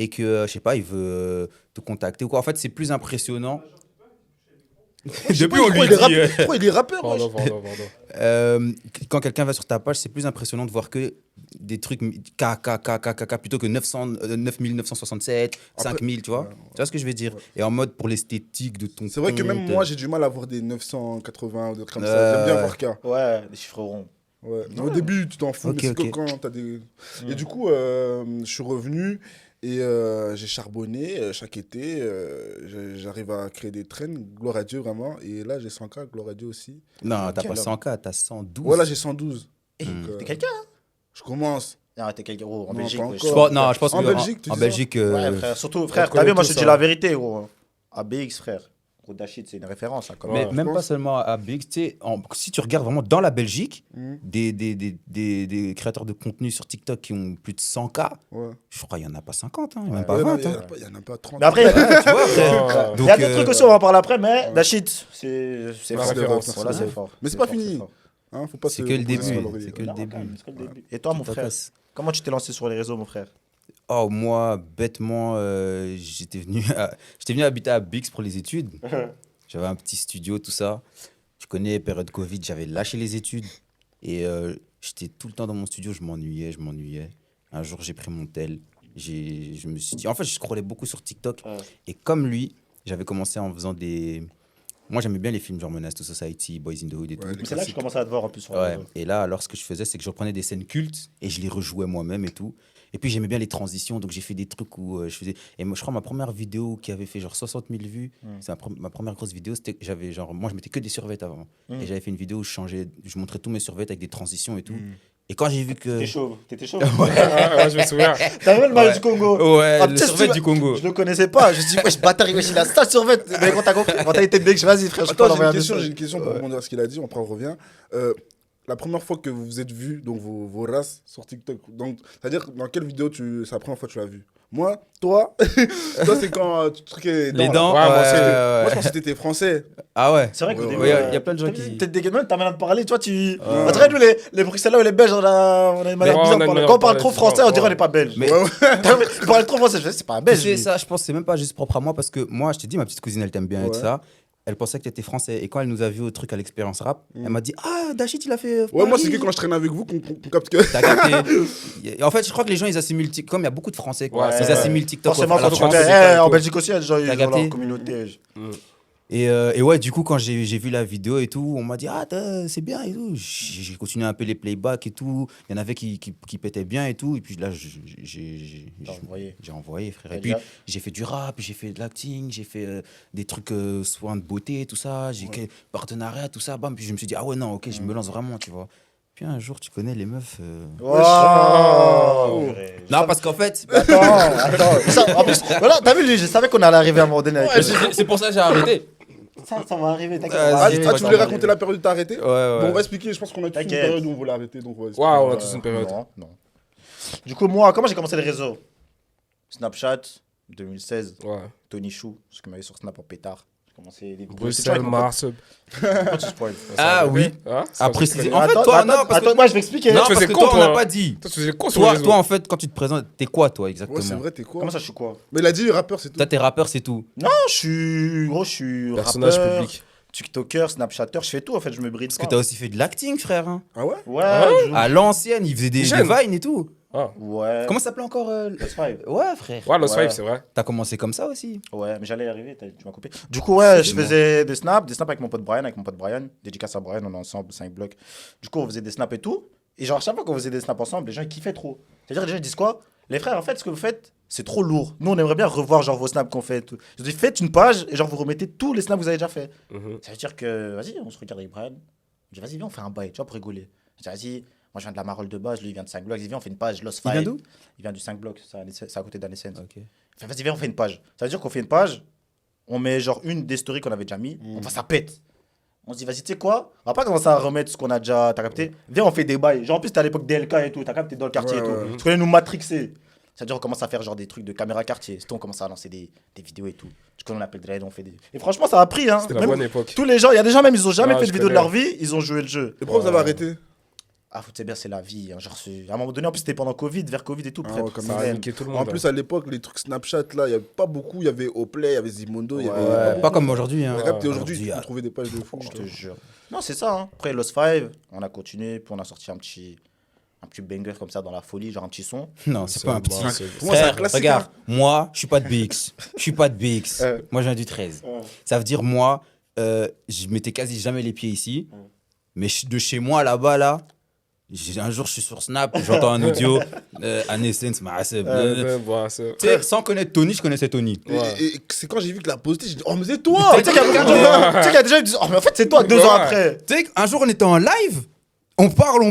A: et que, je sais pas, il veut te contacter ou quoi, en fait, c'est plus impressionnant. Depuis, on lui dit.
C: Pourquoi il est rappeur,
B: Pardon,
C: wesh.
A: Quand quelqu'un va sur ta page, c'est plus impressionnant de voir que des trucs K plutôt que 9967,
C: Après-
A: 5000, tu vois. Tu vois ce que je veux dire? Et en mode pour l'esthétique de ton
C: C'est vrai que même
A: compte.
C: moi, j'ai du mal à voir des 980 ou des trucs comme
A: Ouais.
C: ça. J'aime bien voir K.
D: Ouais, des chiffres ronds.
C: Ouais. Mais au début, tu t'en fous,
A: Ok,
C: mais c'est que
A: ok.
C: quand t'as des... Et du coup, je suis revenu et j'ai charbonné chaque été. J'arrive à créer des trends, gloire à Dieu, vraiment. Et là, j'ai 100K, gloire à Dieu aussi.
A: Non, t'as
D: Quel
A: pas
D: homme.
A: 100K, t'as 112.
C: Ouais, là, j'ai 112.
D: Eh,
C: Donc,
D: t'es quelqu'un, hein?
C: Je commence.
D: Non, t'es quelqu'un, gros, en
C: Non,
D: Belgique.
C: pas
D: ouais,
C: encore.
A: Je pense, non, je pense
C: En
A: que
C: Belgique, tu
A: en
C: dis ça
A: Belgique,
D: Ouais, frère, surtout, frère,
B: connaît
D: t'as vu, moi,
B: tout
D: je te
B: ça.
D: dis la vérité, gros. ABX, frère. Gros Dachit, c'est une référence, là, quand
A: mais
D: même.
A: même
C: je
A: pas
C: pense.
A: seulement à BX, tu sais, si tu regardes vraiment dans la Belgique,
C: Mhm.
A: des créateurs de contenu sur TikTok qui ont plus de 100K,
C: Ouais.
A: je crois qu'il n'y en a pas 50, hein, même pas
C: Ouais, non,
A: 20.
C: il y en
A: hein.
C: a pas- il y en a pas 30.
D: Mais après,
A: Ouais, tu vois, frère.
B: Ah.
D: il y a des
A: Donc,
D: trucs aussi, on va en parler après, mais Dachit, c'est
B: La
D: fort.
B: référence.
D: Voilà, c'est fort.
C: Mais c'est pas
D: fort,
C: fini.
D: fort.
C: Hein, faut pas
A: C'est
C: se
A: que le
C: reposer
A: début,
C: sur l'oreiller.
A: c'est que le
D: Non,
A: début.
D: quand même, c'est que le début. Et toi, mon
A: Tout à
D: frère,
A: fait.
D: comment tu t'es lancé sur les réseaux, mon frère?
A: Oh, moi, bêtement, j'étais venu habiter à Bix pour les études. J'avais un petit studio, tout ça. Tu connais, période Covid, j'avais lâché les études. Et j'étais tout le temps dans mon studio, je m'ennuyais. Un jour, j'ai pris mon tel. Je me suis dit... En fait, je scrollais beaucoup sur TikTok.
D: Ouais.
A: Et comme lui, j'avais commencé en faisant des... Moi, j'aimais bien les films genre Menace to Society, Boys in the Hood et tout.
C: Ouais,
D: Mais c'est là que je commençais à te voir en plus sur les
A: Ouais.
D: réseaux.
A: Et là, alors, ce que je faisais, c'est que je reprenais des scènes cultes et je les rejouais moi-même et tout. Et puis, j'aimais bien les transitions, donc j'ai fait des trucs où je faisais. Et moi, je crois ma première vidéo qui avait fait genre 60 000 vues, c'est ma première grosse vidéo, c'était que j'avais genre. Moi, je mettais que des survêtements avant. Et j'avais fait une vidéo où je montrais tous mes survêtements avec des transitions et tout. Et quand j'ai vu que.
D: T'étais chauve.
B: Ouais, je me souviens.
D: T'as vu le maillot
A: Ouais.
D: du Congo?
A: Ouais,
D: Ah,
A: le
D: putain,
A: survêt
D: je-
A: du Congo.
D: Je le connaissais pas. Je me suis dit, wesh, bâtard, wesh, il a ça survêt. Mais quand t'as compris, quand t'as été big, vas-y, frère, je peux
C: Attends,
D: l'envoyer un
C: j'ai
D: message.
C: une question pour rebondir à ce qu'il a dit, après on revient. La première fois que vous vous êtes vu, donc vos races sur TikTok, donc, c'est-à-dire dans quelle vidéo c'est la première fois que tu l'as vu? Moi, toi, toi c'est quand tu truquais
A: Les
C: là.
A: dents,
B: Ouais, moi aussi.
C: Moi je pensais que t'étais français.
A: Ah ouais.
D: C'est vrai qu'au
C: Ouais,
D: début.
C: ouais,
A: il y a plein de gens qui-
D: T'es dégueu, même ta manière de parler, tu vois, tu. En tout cas, nous, les Bruxellois ou les Belges, on a une manière
B: Ouais,
D: bizarre
B: on a
D: de
B: une
D: parler.
B: manière
D: Quand on
B: de
D: parle
B: parler
D: trop français, on
B: différente,
D: dirait on
B: ouais.
D: n'est pas belge.
A: Mais
D: Tu parles trop français, je sais, c'est pas un
A: tu
D: belge.
A: sais,
D: lui.
A: ça, je pense que c'est même pas juste propre à moi parce que moi, je t'ai dit, ma petite cousine, elle t'aime bien et
C: Ouais.
A: tout ça. Elle pensait que tu étais français. Et quand elle nous a vu au truc à l'expérience rap, elle m'a dit Ah, Dachit, il a fait.
C: Ouais, moi
A: Paris.
C: c'est que quand je traîne avec vous qu'on capte que.
A: T'as capté. Et en fait, je crois que les gens, ils assimilent TikTok. Comme il y a beaucoup de Français, quoi.
B: Ouais,
A: ils
B: c'est
A: assimilent TikTok
D: Forcément,
A: à la
D: quand tu
A: France.
D: comptes. En Belgique aussi, il y a des gens qui ont
A: capté
D: leur communauté.
A: Et ouais, du coup, quand j'ai vu la vidéo et tout, on m'a dit Ah, c'est bien et tout. J'ai continué un peu les playbacks et tout. Il y en avait qui pétaient bien et tout. Et puis là, j'ai envoyé, frère. Et
D: Et
A: puis,
D: déjà-
A: j'ai fait du rap, j'ai fait de l'acting, j'ai fait des trucs soins de beauté, tout ça. J'ai partenariat, tout ça. Bam. Puis je me suis dit Ah ouais, non, ok, je me lance vraiment, tu vois. Puis un jour, tu connais les meufs.
D: Wow.
A: Non, parce qu'en fait.
D: Attends. Ça, en plus, voilà, t'as vu, lui, je savais qu'on allait arriver à un moment donné. avec
A: C'est pour ça que j'ai arrêté.
D: ça va arriver, t'inquiète.
A: Ah,
D: ça va
A: si,
D: arriver,
C: Ah,
A: ouais,
C: tu
D: ça
C: voulais
D: va
C: raconter la période où t'as arrêté?
A: Ouais,
C: Bon, on
A: ouais.
C: va expliquer, je pense qu'on a tous une
D: T'inquiète.
C: période où on voulait arrêter, donc on va expliquer.
B: Waouh, on a tous une période.
D: Non. Du coup, moi, comment j'ai commencé les réseaux? Snapchat, 2016.
B: Ouais.
D: Tony Chou, ce qui m'avait sur Snap en pétard. J'ai commencé les vidéos.
B: Bruxelles, Mars.
D: Pourquoi tu spoil?
A: Ah oui.
B: Hein,
A: À
B: ça,
A: préciser.
B: c'est-
A: En fait, toi, non, parce que.
D: moi, je vais expliquer.
A: Non,
B: tu
A: parce
B: faisais
A: que
B: con,
A: toi, on
B: toi.
A: n'a pas dit.
B: Toi, tu faisais quoi sur les
A: Toi,
B: réseaux?
A: toi, en fait, quand tu te présentes, t'es quoi, toi, exactement?
C: Ouais, c'est vrai, t'es quoi?
D: Comment ça, je suis quoi?
C: Mais il a dit rappeur, c'est tout.
A: Toi, t'es rappeur, c'est tout.
D: Non, je suis
B: Personnage
D: rappeur,
B: public.
D: TikToker, Snapchatter, je fais tout en fait, je me bride
A: Parce
D: pas.
A: que t'as aussi fait de l'acting, frère. Hein.
C: Ah ouais?
D: Ouais,
B: Ah
D: je-
A: À l'ancienne, il faisait des
B: Jeune.
A: vines et tout.
B: Ah.
D: Ouais.
A: Comment ça s'appelait encore
D: Lost Five.
A: Ouais, frère.
B: Ouais, Lost
D: Ouais.
B: Five, c'est vrai.
A: T'as commencé comme ça aussi.
D: Ouais, mais j'allais y arriver, tu m'as coupé. Du coup, ouais, je faisais des snaps avec mon pote Brian, dédicace à Brian, on est ensemble, 5 blocs. Du coup, on faisait des snaps et tout. Et genre, à chaque fois qu'on faisait des snaps ensemble, les gens ils kiffaient trop. C'est-à-dire, les gens ils disent quoi? Les frères, en fait, ce que vous faites, c'est trop lourd. Nous, on aimerait bien revoir genre vos snaps qu'on fait et tout. Je dis, faites une page et genre vous remettez tous les snaps que vous avez déjà fait. Ça veut dire que, vas-y, on se regarde avec Brian. Je dis, vas-y, viens, on fait un bail, tu vois, pour rigoler. Je dis, vas-y, moi je viens de la Marole de base, lui il vient de 5 blocs. Il dit, viens, on fait une page Lost
A: Il
D: Five.
A: vient d'où?
D: Il vient du 5 blocs, c'est à côté d'Anessence.
A: Ok.
D: Enfin, vas-y, viens, on fait une page. Ça veut dire qu'on fait une page, on met genre une des stories qu'on avait déjà mis, enfin ça pète. On se dit, vas-y, tu sais quoi? On va pas commencer à remettre ce qu'on a déjà, t'as capté? Viens, on fait des bails. Genre, en plus, t'es à l'époque DLK et tout, t'as capté dans le quartier et tout. Tu connais nous matrixer. C'est-à-dire, on commence à faire genre des trucs de caméra quartier. C'est tout, on commence à lancer des vidéos et tout. Du coup, on appelle Dread, on fait des. Et franchement, ça a pris, hein.
B: C'était la
D: Même
B: bonne époque.
D: tous les gens, il y a des gens même, ils ont jamais
B: Ah,
D: fait de
B: je
D: vidéo de
B: connais.
D: leur vie, ils ont joué le jeu.
C: Et pourquoi vous avez arrêté?
D: Ah, faut bien, c'est la vie. Hein. Genre, à un moment donné, en plus, c'était pendant Covid, vers Covid et tout.
C: Ah ouais, comme
B: Ça a niqué tout le monde.
C: En plus, à l'époque, les trucs Snapchat, là, il n'y avait pas beaucoup. Il y avait Oplay, il y avait Zimondo, il y avait.
A: Ouais, pas comme aujourd'hui. Hein.
C: T'as capté, aujourd'hui,
A: Aujourd'hui,
C: tu peux
A: ah.
C: trouver des pages de fou.
D: Je te jure. Non, c'est ça. Hein. Après, Lost Five, on a continué, puis on a sorti un petit banger comme ça dans la folie, genre un petit son.
A: Non, c'est pas un petit.
B: bon, c'est-
C: Pour moi, c'est un
A: Frère,
C: classique,
A: regarde,
C: hein.
A: moi, je suis pas de BX. Je suis pas de BX. Moi, je viens du 13. Ça veut dire, moi, je mettais quasi jamais les pieds ici. Mais de chez moi, là-bas, là, un jour, je suis sur Snap, j'entends un audio, Anessence, Maaseb.
B: Bon, c'est-
A: Tu sais, sans connaître Tony, je connaissais Tony.
C: Et c'est quand j'ai vu que la posté, j'ai dit, oh, mais c'est toi!
D: Tu sais qu'il y a déjà eu des... Oh, mais en fait, c'est toi, 2 ans après.
A: Tu sais, un jour, on était en live. On parle.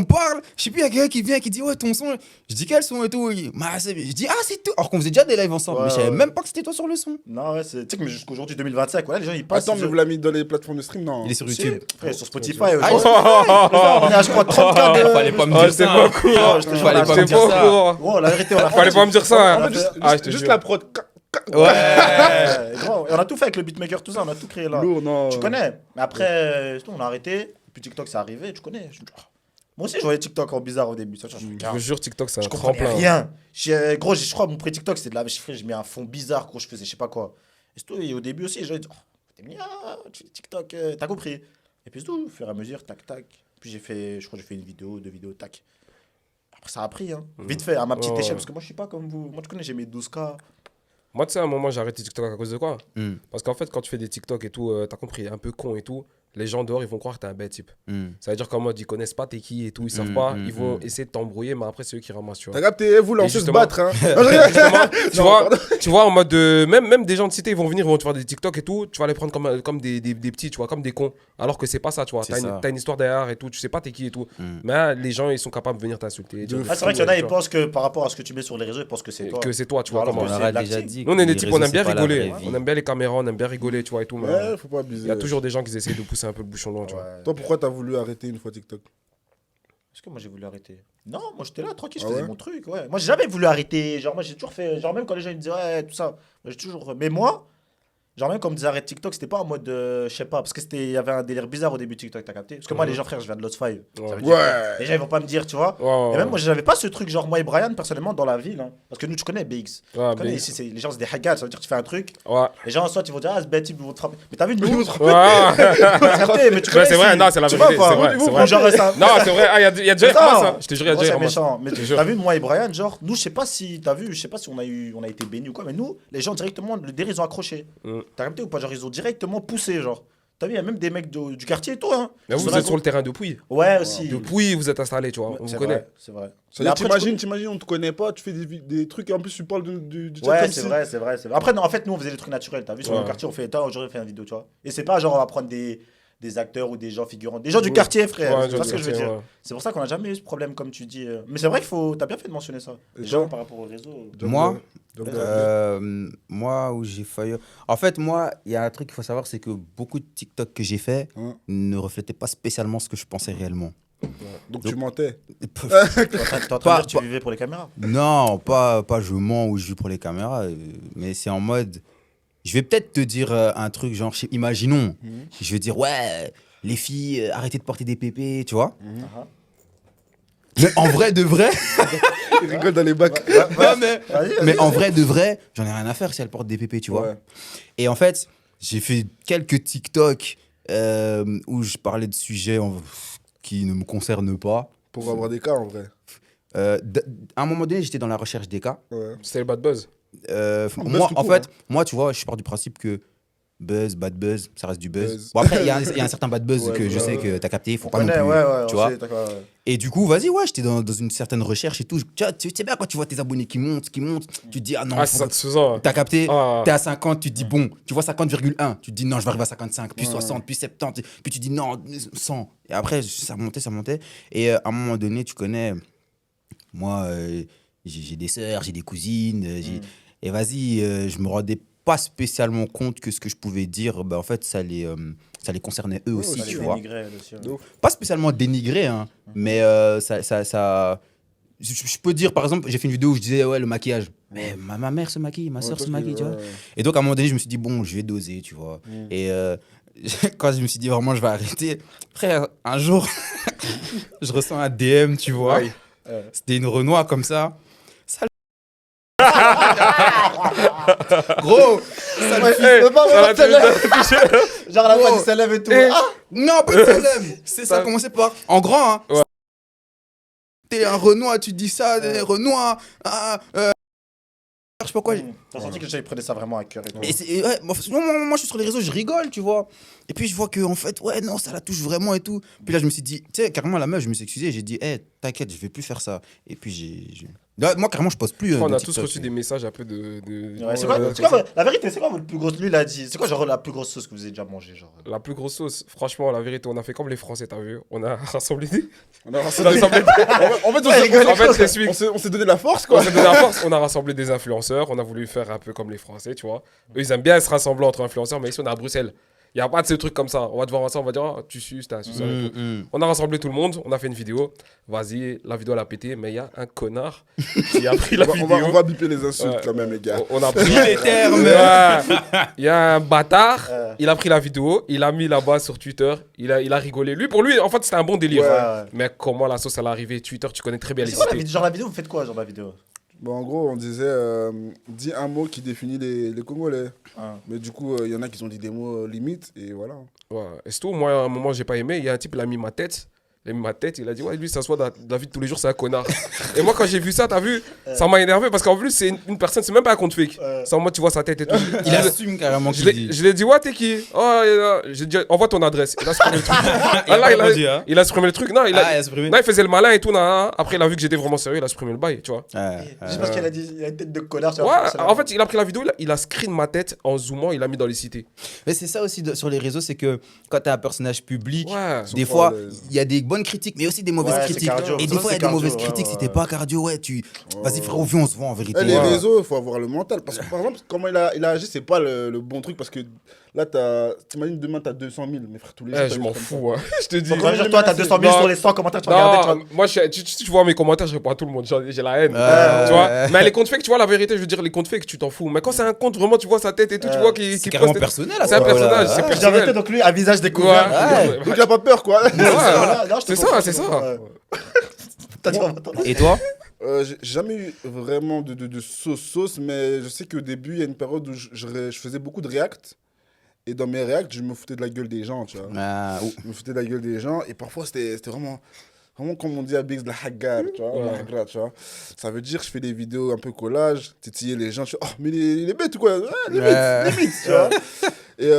A: Je sais plus, il y a quelqu'un qui vient qui dit, ouais, ton son. Je dis, quel son et tout. Maaseb. Je dis, ah, c'est tout. Alors qu'on faisait déjà des lives ensemble.
D: Ouais,
A: mais je savais
D: ouais.
A: même pas que c'était toi sur le son.
D: Non, ouais, c'est. Tu sais que mais jusqu'aujourd'hui, 2025, voilà, les gens ils passent.
C: Attends, mais vous l'avez mis dans les plateformes de stream? Non.
A: Il est sur
D: Si,
A: YouTube.
D: frère, sur Spotify.
A: Ah,
D: aujourd'hui. On est à, je crois, 34 de.
A: Fallait pas me
B: Oh,
A: dire
B: c'est
A: ça.
B: pas cool.
D: Non, je te jure,
A: Fallait
D: on a-
A: pas me
B: J'étais
A: dire
B: pas au
A: ça.
B: courant.
D: Oh, la vérité, on a
B: Fallait pas me dire ça.
C: En
B: hein.
C: fait, juste,
B: Ah, je te
C: juste
B: jure.
C: la prod.
A: Ouais.
D: Ouais, gros, et on a tout fait avec le beatmaker, tout ça, on a tout créé là.
C: Lourd, non.
D: Tu connais. Mais après, c'est tout, on a arrêté. Puis TikTok, c'est arrivé, tu connais. Moi aussi, je voyais TikTok en bizarre au début. Ça, je
B: Je vous jure, TikTok, c'est
D: Je
B: un
D: comprenais
B: tremplin.
D: rien. Gros, je crois mon pré-TikTok, c'était de la. Je mets un fond bizarre, gros, je faisais je sais pas quoi. Et c'est tout, et au début aussi, les gens ils disent, oh, t'es mignon, tu fais TikTok, t'as compris. Et puis c'est tout, au fur et à mesure, tac, tac. Puis j'ai fait, je crois que j'ai fait une vidéo, 2 vidéos, tac. Après, ça a pris, hein. Vite fait, à ma petite
B: Ouais.
D: échelle, parce que moi, je suis pas comme vous. Moi, tu connais, j'ai mes 12K.
B: Moi, tu sais, à un moment, j'ai arrêté TikTok à cause de quoi
A: Hmm.
B: Parce qu'en fait, quand tu fais des TikTok et tout, t'as compris, un peu con et tout, les gens dehors, ils vont croire que t'es un bête type. Ça veut dire qu'en mode, ils connaissent pas t'es qui et tout, ils savent pas, ils vont essayer de t'embrouiller, mais après, c'est eux qui ramassent, tu vois.
C: T'as capté, vous lancez se
B: justement-
C: battre, hein.
B: Justement, tu
C: Non,
B: vois,
C: pardon.
B: tu vois, en mode même des gens de cité, ils vont venir, ils vont te faire des TikTok et tout, tu vas les prendre comme des petits, tu vois, comme des cons. Alors que c'est pas ça, tu vois.
A: C'est
B: T'as
A: ça.
B: une histoire derrière et tout, tu sais pas t'es qui et tout. Mais les gens, ils sont capables de venir t'insulter. dire des
D: Ah, c'est vrai qu'il y en a,
B: fous,
D: ils
B: tu vois.
D: pensent que par rapport à ce que tu mets sur les réseaux, ils pensent que c'est toi.
B: Que c'est toi, tu vois.
D: Alors
B: comment-
D: que
A: On
D: c'est
A: aura
D: de
A: déjà
D: l'acting.
A: dit.
B: Nous, on est des
A: les
B: types, on
A: réseaux,
B: aime bien
A: c'est pas la
B: rigoler.
A: vraie vie.
B: On aime bien les caméras, on aime bien rigoler, tu vois, et tout. Mais
C: Ouais, faut pas abuser.
B: il y a toujours des gens qui essaient de pousser un peu le bouchon loin, tu vois.
D: Ouais.
C: Toi, pourquoi t'as voulu arrêter une fois TikTok?
D: Est-ce que moi j'ai voulu arrêter? Non, moi j'étais là tranquille, je
C: Ah
D: faisais
C: ouais
D: mon truc, ouais. Moi j'ai jamais voulu arrêter, genre moi j'ai toujours fait, genre même quand les gens ils me disaient ouais, tout ça, moi j'ai toujours. Mais moi, genre même quand on me disait arrête TikTok, c'était pas en mode, je sais pas, parce que il y avait un délire bizarre au début de TikTok, t'as capté? Parce que moi les gens, frère, je viens de Lost Five. Ça veut dire
C: Ouais.
D: que les gens ils vont pas me dire, tu vois.
B: Ouais,
D: Et même moi j'avais pas ce truc, genre moi et Brian, personnellement, dans la ville, hein. Parce que nous tu connais BX.
B: Ouais,
D: Tu connais,
B: BX.
D: ici, les gens c'est des haggats, ça veut dire que tu fais un truc,
B: Ouais.
D: les gens en soit ils vont dire ah c'est bête, ils vont te frapper. Mais t'as vu, nous,
B: Ouais.
D: t'as capté, mais tu connais.
B: c'est vrai,
D: ici.
B: non, c'est la
D: Tu
B: vérité,
D: vois,
B: c'est
D: quoi.
B: vrai, c'est
D: Ou
B: vrai.
D: genre, ça-
B: Non, c'est vrai, ah, il y a déjà
D: C'est ça.
B: Hermas, hein. Je te jure, il y a
D: Moi,
B: déjà
D: c'est
B: Hermas.
D: méchant. Mais
B: Je te jure.
D: t'as vu, moi et Brian, genre, nous, je sais pas si t'as vu, je sais pas si on a été bénis ou quoi, mais nous, les gens directement, le délire, ils ont accroché. T'as capté ou pas? Genre, ils ont directement poussé, genre. T'as vu, il y a même des mecs du quartier et tout, hein.
B: Mais
D: Ils
B: vous
D: sont là,
B: êtes sur le terrain depuis.
D: Ouais, aussi.
B: Depuis, vous êtes installés, tu vois. On vous
D: C'est
B: connaît.
D: vrai, c'est vrai.
C: Ça
D: Mais
C: veut dire,
D: après,
C: t'imagines, on te connaît pas, tu fais des trucs et en plus tu parles du chat
D: Ouais,
C: comme
D: c'est
C: si.
D: vrai, c'est vrai, c'est vrai. Après, non, en fait, nous, on faisait des trucs naturels. T'as vu, sur
B: Ouais.
D: le quartier, on fait, toi, aujourd'hui, on fait une vidéo, tu vois. Et c'est pas genre, on va prendre des acteurs ou des gens figurants. Des gens du quartier, frère.
B: Ouais,
D: C'est pas ce que je veux
B: quartier,
D: dire.
B: ouais.
D: C'est pour ça qu'on a jamais eu ce problème, comme tu dis. Mais c'est vrai qu'il faut. T'as bien fait de mentionner ça. Les gens, par rapport au réseau.
A: Moi,
C: Donc,
A: moi, où j'ai failli. En fait, moi, il y a un truc qu'il faut savoir, c'est que beaucoup de TikTok que j'ai fait
C: Hein.
A: ne reflétaient pas spécialement ce que je pensais réellement.
C: donc tu mentais.
D: T'es en train de
A: Pas-
D: dire que tu vivais pour les caméras.
A: Non, pas je mens ou je joue pour les caméras, mais c'est en mode. Je vais peut-être te dire un truc, genre, imaginons, je vais dire, ouais, les filles, arrêtez de porter des pépés, tu vois. Mais en vrai de vrai,
C: Il rigole dans les bacs.
A: non, mais,
D: Vas-y,
A: mais en vrai de vrai, j'en ai rien à faire si elles portent des pépés, tu vois.
C: Ouais.
A: Et en fait, j'ai fait quelques TikTok où je parlais de sujets qui ne me concernent pas.
C: Pour avoir des cas en vrai.
A: À un moment donné, j'étais dans la recherche des cas.
C: Ouais.
B: C'était le bad buzz.
A: Moi,
C: tout
A: en
C: court,
A: fait,
C: hein.
A: moi, tu vois, je pars du principe que buzz, bad buzz, ça reste du buzz.
C: Buzz.
A: Bon, après, il y a un certain bad buzz
C: Ouais,
A: que je
C: ouais,
A: sais
C: ouais.
A: que t'as capté, faut
D: On
A: pas non
D: connaît,
A: plus.
D: ouais,
A: tu
D: on
A: vois.
D: sait, d'accord, ouais.
A: Et du coup, vas-y, ouais, j'étais dans une certaine recherche et tout. Tu sais bien quand tu vois tes abonnés qui montent, tu te dis, ah non,
B: Ah, c'est satisfaisant.
A: t'as capté,
B: Ah.
A: t'es à 50, tu te dis, bon, tu vois 50,1, tu te dis, non, je vais arriver à 55, puis 60, puis 70, puis tu dis, non, 100. Et après, ça montait. Et à un moment donné, tu connais, moi, j'ai des sœurs, j'ai des cousines, et vas-y, je me rendais pas spécialement compte que ce que je pouvais dire, en fait, ça les concernait eux aussi,
D: Ça les
A: tu vois.
D: dénigrait, aussi, ouais.
C: De ouf.
A: Pas spécialement dénigré, hein, mais ça je peux dire, par exemple, j'ai fait une vidéo où je disais, ouais, le maquillage. Mais ma mère se maquille, ma soeur se maquille, tu vois. Et donc, à un moment donné, je me suis dit, bon, je vais doser, tu vois. Et quand je me suis dit, vraiment, je vais arrêter, frère, un jour, je ressens un DM, tu vois.
B: Aïe.
A: C'était une Renoir comme ça. Sale. Gros, sale
D: Ouais,
A: fille.
D: mais pas
B: ça
D: vraiment
B: va,
D: de s'élève. Genre la voix du s'élève et tout.
B: Eh.
D: Ah,
A: Non, pas de problème. C'est ça, commençait par. En grand, hein.
B: Ouais.
A: T'es un Renoir, tu dis ça, des Renoir. Je sais pas quoi.
D: T'as senti que les gens ils prenaient ça vraiment à cœur et tout.
A: Ouais, moi, je suis sur les réseaux, je rigole, tu vois. Et puis je vois que en fait, ouais, non, ça la touche vraiment et tout. Puis là, je me suis dit, tu sais, carrément, la meuf, je me suis excusé, j'ai dit, t'inquiète, je vais plus faire ça. Et puis Là, moi, carrément, je poste plus.
B: On
A: de
B: a
A: TikTok.
B: tous reçu des messages un peu de...
D: Ouais, c'est quoi, la vérité, c'est quoi votre plus grosse. Lui, il a dit. C'est quoi, genre, la plus grosse sauce que vous avez déjà mangée, genre
B: La plus grosse sauce, franchement, la vérité, on a fait comme les Français, t'as vu? On a rassemblé des...
C: On a
B: On a rassemblé
C: en fait,
B: c'est celui...
C: on s'est donné la force,
B: On
C: quoi.
B: s'est donné la force, on a rassemblé des influenceurs, on a voulu faire un peu comme les Français, tu vois. Eux, ils aiment bien se rassembler entre influenceurs, mais ici, on est à Bruxelles. Il n'y a pas de ces trucs comme ça. On va te voir ça, on va dire, ah, tu suces, t'as un suceur et tout. On a rassemblé tout le monde, on a fait une vidéo. Vas-y, la vidéo, elle a pété, mais il y a un connard qui a pris la vidéo.
C: On va biper les insultes,
B: Ouais.
C: quand même, les gars.
B: On a pris
A: les termes.
B: Ouais. Il y a un bâtard, il a pris la vidéo, il a mis là-bas sur Twitter, il a rigolé. Lui, pour lui, en fait, c'était un bon délire.
D: Ouais.
B: Mais comment la sauce, elle est arrivée? Twitter, tu connais très bien les
D: C'est quoi la
B: cités.
D: vidéo Genre, la vidéo, vous faites quoi, genre, la vidéo
C: Bon, en gros, on disait, dis un mot qui définit les Congolais.
D: Ah.
C: Mais du coup, il y en a qui ont dit des mots limites, et voilà.
B: Ouais. Et c'est tout. Moi, à un moment, j'ai pas aimé. Il y a un type, il a mis ma tête. Il a mis ma tête, il a dit, ouais, lui, ça soit dans la vie de tous les jours, c'est un connard. Et moi, quand j'ai vu ça, t'as vu, ça m'a énervé parce qu'en plus, c'est une personne, c'est même pas un compte fake. C'est en mode, tu vois sa tête et tout.
A: Il assume carrément
B: Je
A: qu'il
B: l'ai-
A: dit.
B: je lui ai dit, ouais, t'es qui? Oh, j'ai dit, envoie ton adresse. Il a supprimé le truc. Ah, là,
A: pas répondu, hein.
B: il a supprimé le truc. Non, il
A: Ah, il a supprimé.
B: non, il faisait le malin et tout. Non. Après, il a vu que j'étais vraiment sérieux, il a supprimé le bail, tu vois.
D: Juste parce qu'elle a dit, il a une tête de connard.
B: Ouais, en fait, il a pris la vidéo, il a screen ma tête en zoomant, il l'a mis dans les cités.
A: Mais c'est ça aussi sur les réseaux, c'est que quand t'es un personnage public,
B: Ouais.
A: des fois, il y a des bonnes critiques, mais aussi des mauvaises
D: Ouais, c'est
A: critiques.
D: cardio.
A: Et des
D: Ça,
A: fois, il y a
D: c'est
A: des mauvaises
D: cardio,
A: critiques.
D: ouais,
A: Si t'es
D: ouais.
A: pas cardio, ouais, vas-y, frérot, viens, on se voit en vérité.
C: Les
B: Ouais.
C: réseaux, il faut avoir le mental. Parce que, par exemple, comment il a agi, c'est pas le bon truc. Parce que là, t'imagines, demain, t'as 200 000. Mais frère, tous les jours.
B: Je m'en fous, hein. Je te dis.
D: Donc, genre, toi, t'as 200 000
B: Non.
D: sur les 100 commentaires, tu regardes.
B: Non, moi, tu vois mes commentaires, je réponds à tout le monde. J'ai la haine.
A: Ouais.
B: Tu vois. Mais les comptes fake, tu vois, la vérité, je veux dire, les comptes fake, tu t'en fous. Mais quand c'est un compte, vraiment, tu vois sa tête et tout, tu vois qu'il
A: C'est carrément
B: poste-
A: personnel.
B: C'est un personnage, c'est
D: J'ai
B: personnel.
D: arrêté, donc lui, à visage découvert.
B: Ouais.
C: Donc, il a pas peur, quoi.
D: Voilà, non, je te
B: C'est ça,
D: comprends,
B: c'est
D: je
B: ça.
D: comprends, ouais. T'as dit, on va attendre.
A: Et toi?
C: J'ai jamais eu vraiment de sauce, mais je sais qu'au début, il y a une période où je faisais beaucoup de react. Et dans mes reacts, je me foutais de la gueule des gens, tu vois. Je me foutais de la gueule des gens. Et parfois, c'était vraiment comme on dit à Biggs, de la hagar, tu vois.
B: Ouais.
C: La hagra, tu vois. Ça veut dire, je fais des vidéos un peu collage, titiller les gens. Je fais, oh, mais il est bête ou quoi? Limite, tu vois. Et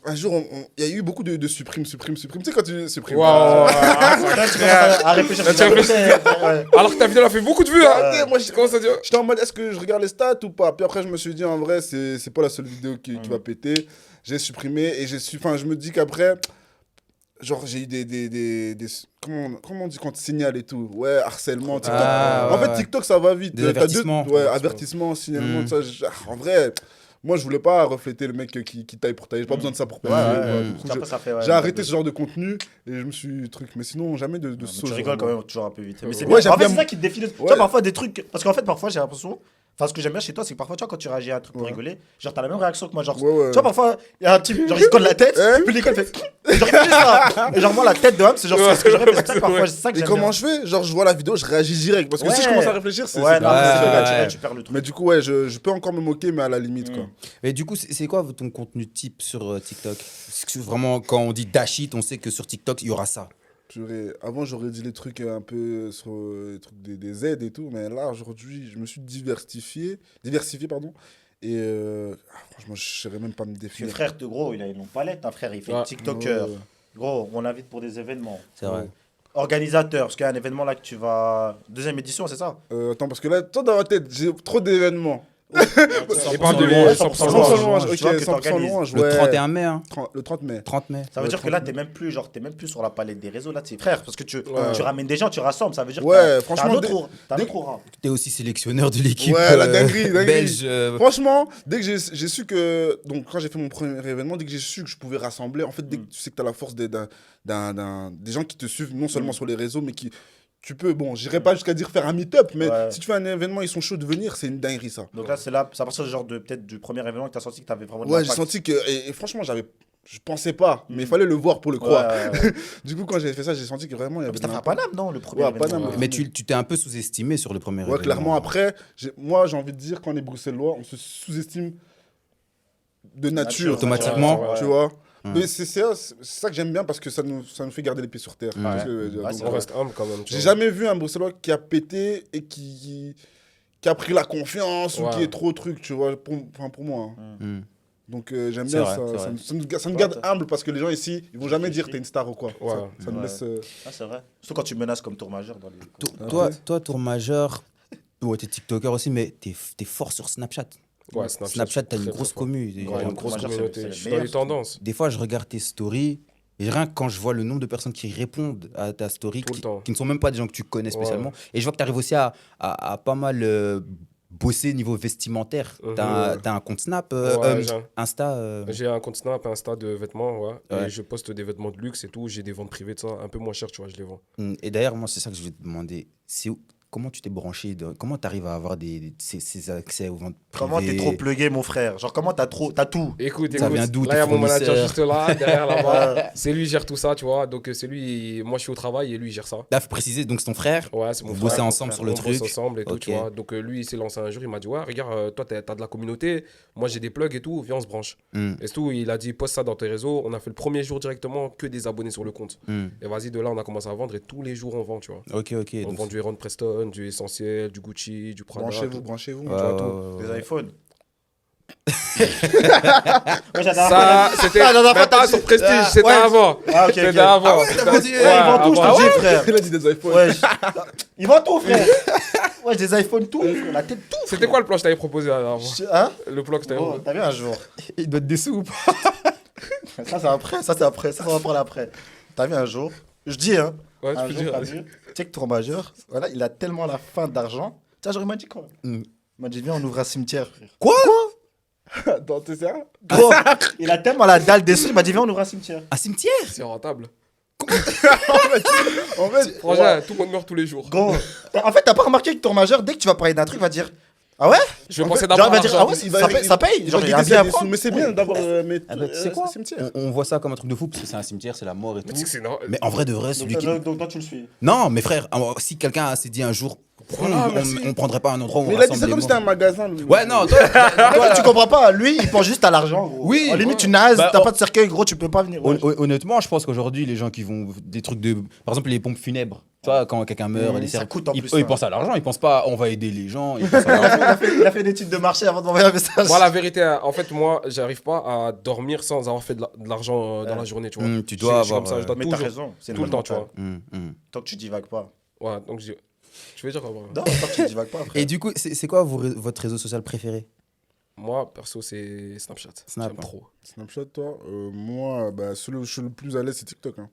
C: un jour, il y a eu beaucoup de supprime. Tu sais, quand tu supprimes.
B: Waouh.
D: Là, tu commences à réfléchir.
B: Là, tu réfléchis.
D: Ouais.
B: Alors que ta vidéo, elle a fait beaucoup de vues, hein.
C: Moi,
B: Tu commences à dire.
C: j'étais en mode, est-ce que je regarde les stats ou pas? Puis après, je me suis dit, en vrai, c'est pas la seule vidéo qui va péter. J'ai supprimé et je me dis qu'après, genre, j'ai eu des comment on dit quand tu signales et tout? Ouais, harcèlement, TikTok. En fait, TikTok, ça va vite.
A: Des
C: T'as
A: avertissements.
C: Ouais, avertissements, signalement, tout ça. En vrai, moi, je voulais pas refléter le mec qui taille pour tailler. J'ai pas besoin de ça pour
D: Ouais,
C: percer.
D: ouais,
C: Du coup,
D: après, ça fait, ouais,
C: j'ai arrêté ce genre de contenu et je me suis Mais sinon, jamais de
D: Mais
C: sauce.
D: tu rigoles quand
C: vraiment.
D: même toujours un peu vite. Mais c'est
C: Ouais,
D: bien.
C: j'aime
D: En fait,
C: bien
D: c'est ça qui te définit. Tu
C: Ouais.
D: vois, parfois des trucs. Parce qu'en fait, parfois, j'ai l'impression. Enfin, ce que j'aime bien chez toi, c'est que parfois, tu vois, quand tu réagis à un truc pour rigoler, genre, t'as la même réaction que moi. Genre,
C: Ouais, ouais.
D: tu vois, parfois, il y a un type, genre, il se colle la tête,
C: Hein
D: puis l'école fait. Genre, il fait ça. Et genre, moi, la tête de Homme, c'est genre, c'est ce que j'aurais fait. Parfois, c'est ça que
C: Et
D: j'aime
C: comment
D: bien.
C: je fais? Genre, je vois la vidéo, je réagis direct. Parce que si je
D: Ouais.
C: commence à réfléchir, c'est.
D: Ouais,
C: c'est
D: non,
C: pas-
D: mais c'est
A: ouais,
D: vrai,
A: ouais.
D: tu perds le truc.
C: Mais du coup, ouais, je peux encore me moquer, mais à la limite, quoi.
A: Mais du coup, c'est quoi ton contenu type sur TikTok? Parce que vraiment, quand on dit dash it, on sait que sur TikTok, il y aura ça.
C: Purée. Avant, j'aurais dit les trucs un peu sur les trucs des aides et tout, mais là, aujourd'hui, je me suis diversifié, pardon. Et franchement, je ne saurais même pas me
D: Le
C: définir.
D: frère de gros, il a une longue palette, un frère, il fait
B: Ouais.
D: TikToker.
C: Ouais.
D: Gros, on l'invite pour des événements.
A: C'est vrai.
D: Organisateur, parce qu'il y a un événement là que tu vas. Deuxième édition, c'est ça?
C: Attends, parce que là, toi, dans ma tête, j'ai trop d'événements.
B: Il parle de lui, 100%
C: 100%
B: louange.
C: louange,
D: Je vois
C: ok,
D: que
C: 100%
D: t'organises.
C: louange,
A: Le
C: ouais.
A: 31 mai, hein.
C: Le 30 mai.
A: 30 mai.
D: Ça veut
C: Ouais,
D: dire que là,
C: tranquille.
D: t'es même plus sur la palette des réseaux, là, t'es frère, parce que tu
B: Ouais.
D: ramènes des gens, tu rassembles, ça veut dire
C: Ouais,
D: que
C: franchement,
D: t'as un autre aura.
A: T'es aussi sélectionneur de l'équipe
C: Ouais, la dinguerie,
A: belge.
C: Franchement, dès que j'ai su que. Donc, quand j'ai fait mon premier événement, dès que j'ai su que je pouvais rassembler, en fait, dès que tu sais que tu as la force des gens qui te suivent, non seulement sur les réseaux, mais qui. Tu peux, bon, j'irai pas jusqu'à dire faire un meet-up, mais
D: Ouais.
C: si tu fais un événement, ils sont chauds de venir, c'est une dinguerie ça.
D: Donc là, c'est à partir du genre peut-être du premier événement que t'as senti que t'avais vraiment de
C: Ouais, j'ai
D: l'impact.
C: senti que. Et franchement, je pensais pas, mais il fallait le voir pour le croire.
D: Ouais.
C: Du coup, quand j'ai fait ça, j'ai senti que vraiment il y avait.
D: T'as
C: de
D: fait à
C: l'impact.
D: Paname, non, le premier
C: Ouais, à
D: événement.
C: Paname.
B: Ouais.
A: Mais tu t'es un peu sous-estimé sur le premier
C: Ouais,
A: événement.
C: clairement. Après, moi, j'ai envie de dire, quand on est bruxellois, on se sous-estime de nature.
A: Automatiquement.
D: Ouais.
C: Tu vois.
A: Ouais.
C: Mais c'est ça que j'aime bien parce que ça nous fait garder les pieds sur terre. Tu vois ce que je veux dire.
D: Ouais,
C: Donc,
D: c'est
B: On
D: vrai.
B: reste humble quand même. tu
C: j'ai
B: vois.
C: jamais vu un bruxellois qui a pété et qui a pris la confiance ou
B: Ouais.
C: qui est trop truc, tu vois, pour moi. hein.
A: Hmm.
C: Donc j'aime
A: C'est
C: bien
A: vrai,
C: ça.
A: c'est
C: Ça,
A: vrai.
C: ça nous garde humble parce que les gens ici, ils vont jamais dire t'es une star ou quoi.
B: Ouais.
C: Ça nous
D: Ouais.
C: laisse.
D: Ah, c'est vrai. Surtout quand tu menaces comme tour majeur dans les.
A: Toi, tour majeur, ouais, t'es TikToker aussi, mais t'es fort sur Snapchat.
B: Ouais,
A: Snapchat, t'as une
B: très,
A: grosse
B: très fort.
A: commu.
B: Ouais,
D: Ouais,
B: une grosse
D: majeur,
B: communauté.
D: c'est
B: Je
D: le
B: suis dans les
D: meilleur.
B: tendances.
A: Des fois, je regarde tes stories, et rien que quand je vois le nombre de personnes qui répondent à ta story,
B: Tout le temps.
A: qui ne sont même pas des gens que tu connais
B: Ouais.
A: spécialement, et je vois que tu arrives aussi à pas mal bosser niveau vestimentaire.
B: Mhm.
A: T'as un compte Snap,
B: Ouais,
A: Insta.
B: j'ai un compte Snap, Insta de vêtements, ouais.
A: Ouais.
B: Et je poste des vêtements de luxe et tout. J'ai des ventes privées de ça, un peu moins cher, tu vois, je les vends.
A: Et d'ailleurs, moi, c'est ça que je vais te demander. Comment tu t'es branché comment tu arrives à avoir ces accès aux ventes privées?
D: Comment t'es trop plugué, mon frère? Genre, comment t'as tout?
B: Écoute,
A: Ça vient d'où,
B: là,
A: tes
B: il y a mon
A: fournisseurs?
B: manager juste là, derrière là-bas. C'est lui qui gère tout ça, tu vois. Donc, c'est lui, moi, je suis au travail et lui, il gère ça.
A: Là, faut préciser, donc c'est ton frère.
B: Ouais, c'est mon
A: Vous
B: frère.
A: bossez
B: mon
A: ensemble
B: frère.
A: sur le
B: On
A: truc.
B: bosse ensemble et tout,
A: Ok.
B: tu vois. Donc, lui, il s'est lancé un jour, il m'a dit, ouais, regarde, toi, t'as de la communauté, moi, j'ai des plugs et tout, viens, on se branche. Et c'est tout, il a dit, poste ça dans tes réseaux. On a fait le premier jour directement que des abonnés sur le compte. Et vas-y, de là, on a commencé à vendre et tous les jours, on vend, tu vois.
A: Ok.
B: On
A: Donc,
B: vend du Aaron Preston, du Essentiel, du Gucci, du Prada.
C: Branchez-vous.
A: ouais,
C: tu vois,
A: ouais,
C: tout.
A: ouais,
D: Des
A: ouais.
D: iPhones.
B: Ça, c'était
D: la dernière fois,
B: même pas
D: t'as
B: sur
D: dit-
B: Prestige,
D: Ouais.
B: c'était
D: Ouais.
B: avant.
D: Ah, ok,
B: C'était
D: ok.
B: avant.
D: Ouais,
B: C'était-
D: ils vendent tout, je
B: avant.
D: te dis, frère.
C: Il a dit des iPhones.
D: Ouais, ils vendent tout, frère. Ouais, des iPhones, tout. frère. La tête, tout.
B: C'était quoi le plan que je t'avais proposé avant?
D: Hein?
B: Le plan que je t'avais
D: Oh,
B: proposé.
D: t'as vu un jour?
A: Il doit être des sous ou pas?
D: Ça, c'est après. Ça, on va parler après. T'as vu un jour? Je dis, hein.
B: Ouais, tu
D: Un
B: peux
D: jour,
B: dire.
D: t'as vu? Tu sais que ton majeur, voilà, il a tellement la faim d'argent. Tiens, genre, il m'a dit quoi? Il m'a dit, viens, on ouvre un cimetière, frère.
C: Attends, t'es sérieux?
D: Gros, il a tellement la dalle des sous, il m'a dit, viens, on ouvre un cimetière.
A: Un cimetière?
B: C'est rentable.
C: En fait,
B: Franchement, tout le monde meurt tous les jours.
D: Gros, en fait, t'as pas remarqué que ton majeur, dès que tu vas parler d'un truc, il va dire, ah ouais?
B: Je vais
C: En
B: penser
C: fait,
B: d'abord
D: genre, il va dire,
B: l'argent.
D: ah ouais, ça paye.
C: il
D: Genre,
C: va
D: il y a un
C: guider
D: bien à
C: des sous,
D: prendre.
C: mais c'est bien d'avoir
A: Ah bah, tu sais quoi
C: cimetière.
A: on voit ça comme un truc de fou parce que c'est un cimetière, c'est la mort et tout.
B: Mais tu sais que c'est normal.
A: Mais en vrai de vrai, celui qui.
D: Donc, toi, tu le suis.
A: Non, mais frère, si quelqu'un s'est dit un jour, on prendrait pas un endroit où on
C: Mais il a dit
A: rassemble
C: ça
A: les
C: comme si c'était un
A: morts.
C: magasin. lui.
A: Ouais, non,
D: Toi, tu comprends pas. Lui, il pense juste à l'argent, gros.
A: Oui,
D: En limite,
A: ouais.
D: tu nazes,
A: Bah,
D: t'as
A: oh.
D: pas de cercueil, gros, tu peux pas venir. Ouais.
A: Honnêtement, je pense qu'aujourd'hui, les gens qui vont des trucs de. Par exemple, les pompes funèbres. Tu vois, quand quelqu'un meurt, les
D: ça
A: cercles,
D: coûte en plus,
A: eux, ils
D: ça.
A: pensent à l'argent, ils pensent pas on va aider les gens. Ils pensent à l'argent.
D: Il a fait des études de marché avant de m'envoyer un message.
B: Moi, la vérité, en fait, moi, j'arrive pas à dormir sans avoir fait de l'argent dans la journée, tu vois.
A: Tu dois
B: Je suis
A: avoir.
B: comme ça, je dois
D: Mais t'as
B: toujours.
D: raison. C'est
B: Tout le temps, tu vois.
D: Tant que tu divagues pas.
B: Ouais, donc je vais dire quoi.
D: Non, tant que tu divagues pas, frère.
A: Et du coup, c'est quoi votre réseau social préféré?
B: Moi, perso, c'est Snapchat.
A: Snap,
B: J'aime
A: hein.
B: trop.
C: Snapchat, toi moi, bah, celui où je suis le plus à l'aise, c'est TikTok. Hein.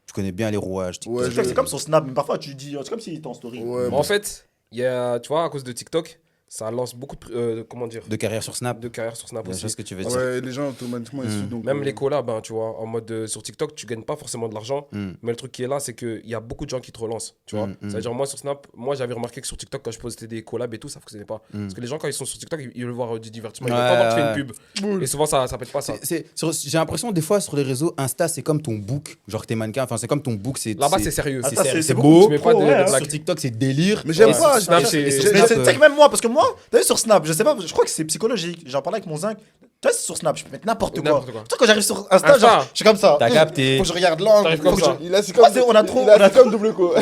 A: Tu connais bien les rouages. TikTok.
C: Ouais,
D: TikTok, c'est comme son Snap, mais parfois tu dis, c'est comme s'il était en story.
C: Ouais,
B: En fait, il y a, tu vois, à cause de TikTok, ça lance beaucoup de, comment dire,
A: De carrière sur Snap.
B: de carrières sur Snap
A: Bien sûr
B: aussi.
A: ce que tu veux dire.
C: Ouais, les gens automatiquement ils suivent. Donc,
B: Même les collabs, hein, tu vois, en mode sur TikTok, tu gagnes pas forcément de l'argent, mais le truc qui est là, c'est qu'il y a beaucoup de gens qui te relancent, tu vois. C'est-à-dire, moi sur Snap, moi j'avais remarqué que sur TikTok, quand je postais des collabs et tout, ça fonctionnait pas. Parce que les gens, quand ils sont sur TikTok, ils veulent voir du divertissement, ils veulent pas voir que tu fais une pub. Et souvent, ça pète pas ça.
A: J'ai l'impression, des fois, sur les réseaux, Insta, c'est comme ton book. Genre, t'es mannequin. Enfin, c'est comme ton book.
B: Là-bas, c'est sérieux.
D: Attends,
A: c'est
D: beaucoup
A: beau.
D: tu mets pas de
B: Ouais,
A: Sur TikTok, c'est délire.
C: Mais j'aime
A: Et
C: pas,
A: sur Snap,
B: c'est-
A: et sur
B: c'est-
D: Mais
A: Snap,
D: tu sais que même moi, parce que moi, t'as vu sur Snap, je sais pas, je crois que c'est psychologique. J'en parlais avec mon zinc. Tu vois, c'est sur Snap, je peux mettre n'importe quoi.
B: N'importe quoi.
D: Tu sais, quand j'arrive sur Insta, genre, je suis comme ça.
A: T'as capté.
D: Faut que je regarde l'angle.
B: T'arrives comme
D: faut que
B: ça.
C: Il a, c'est comme,
D: on a trop.
C: il a, c'est comme double co.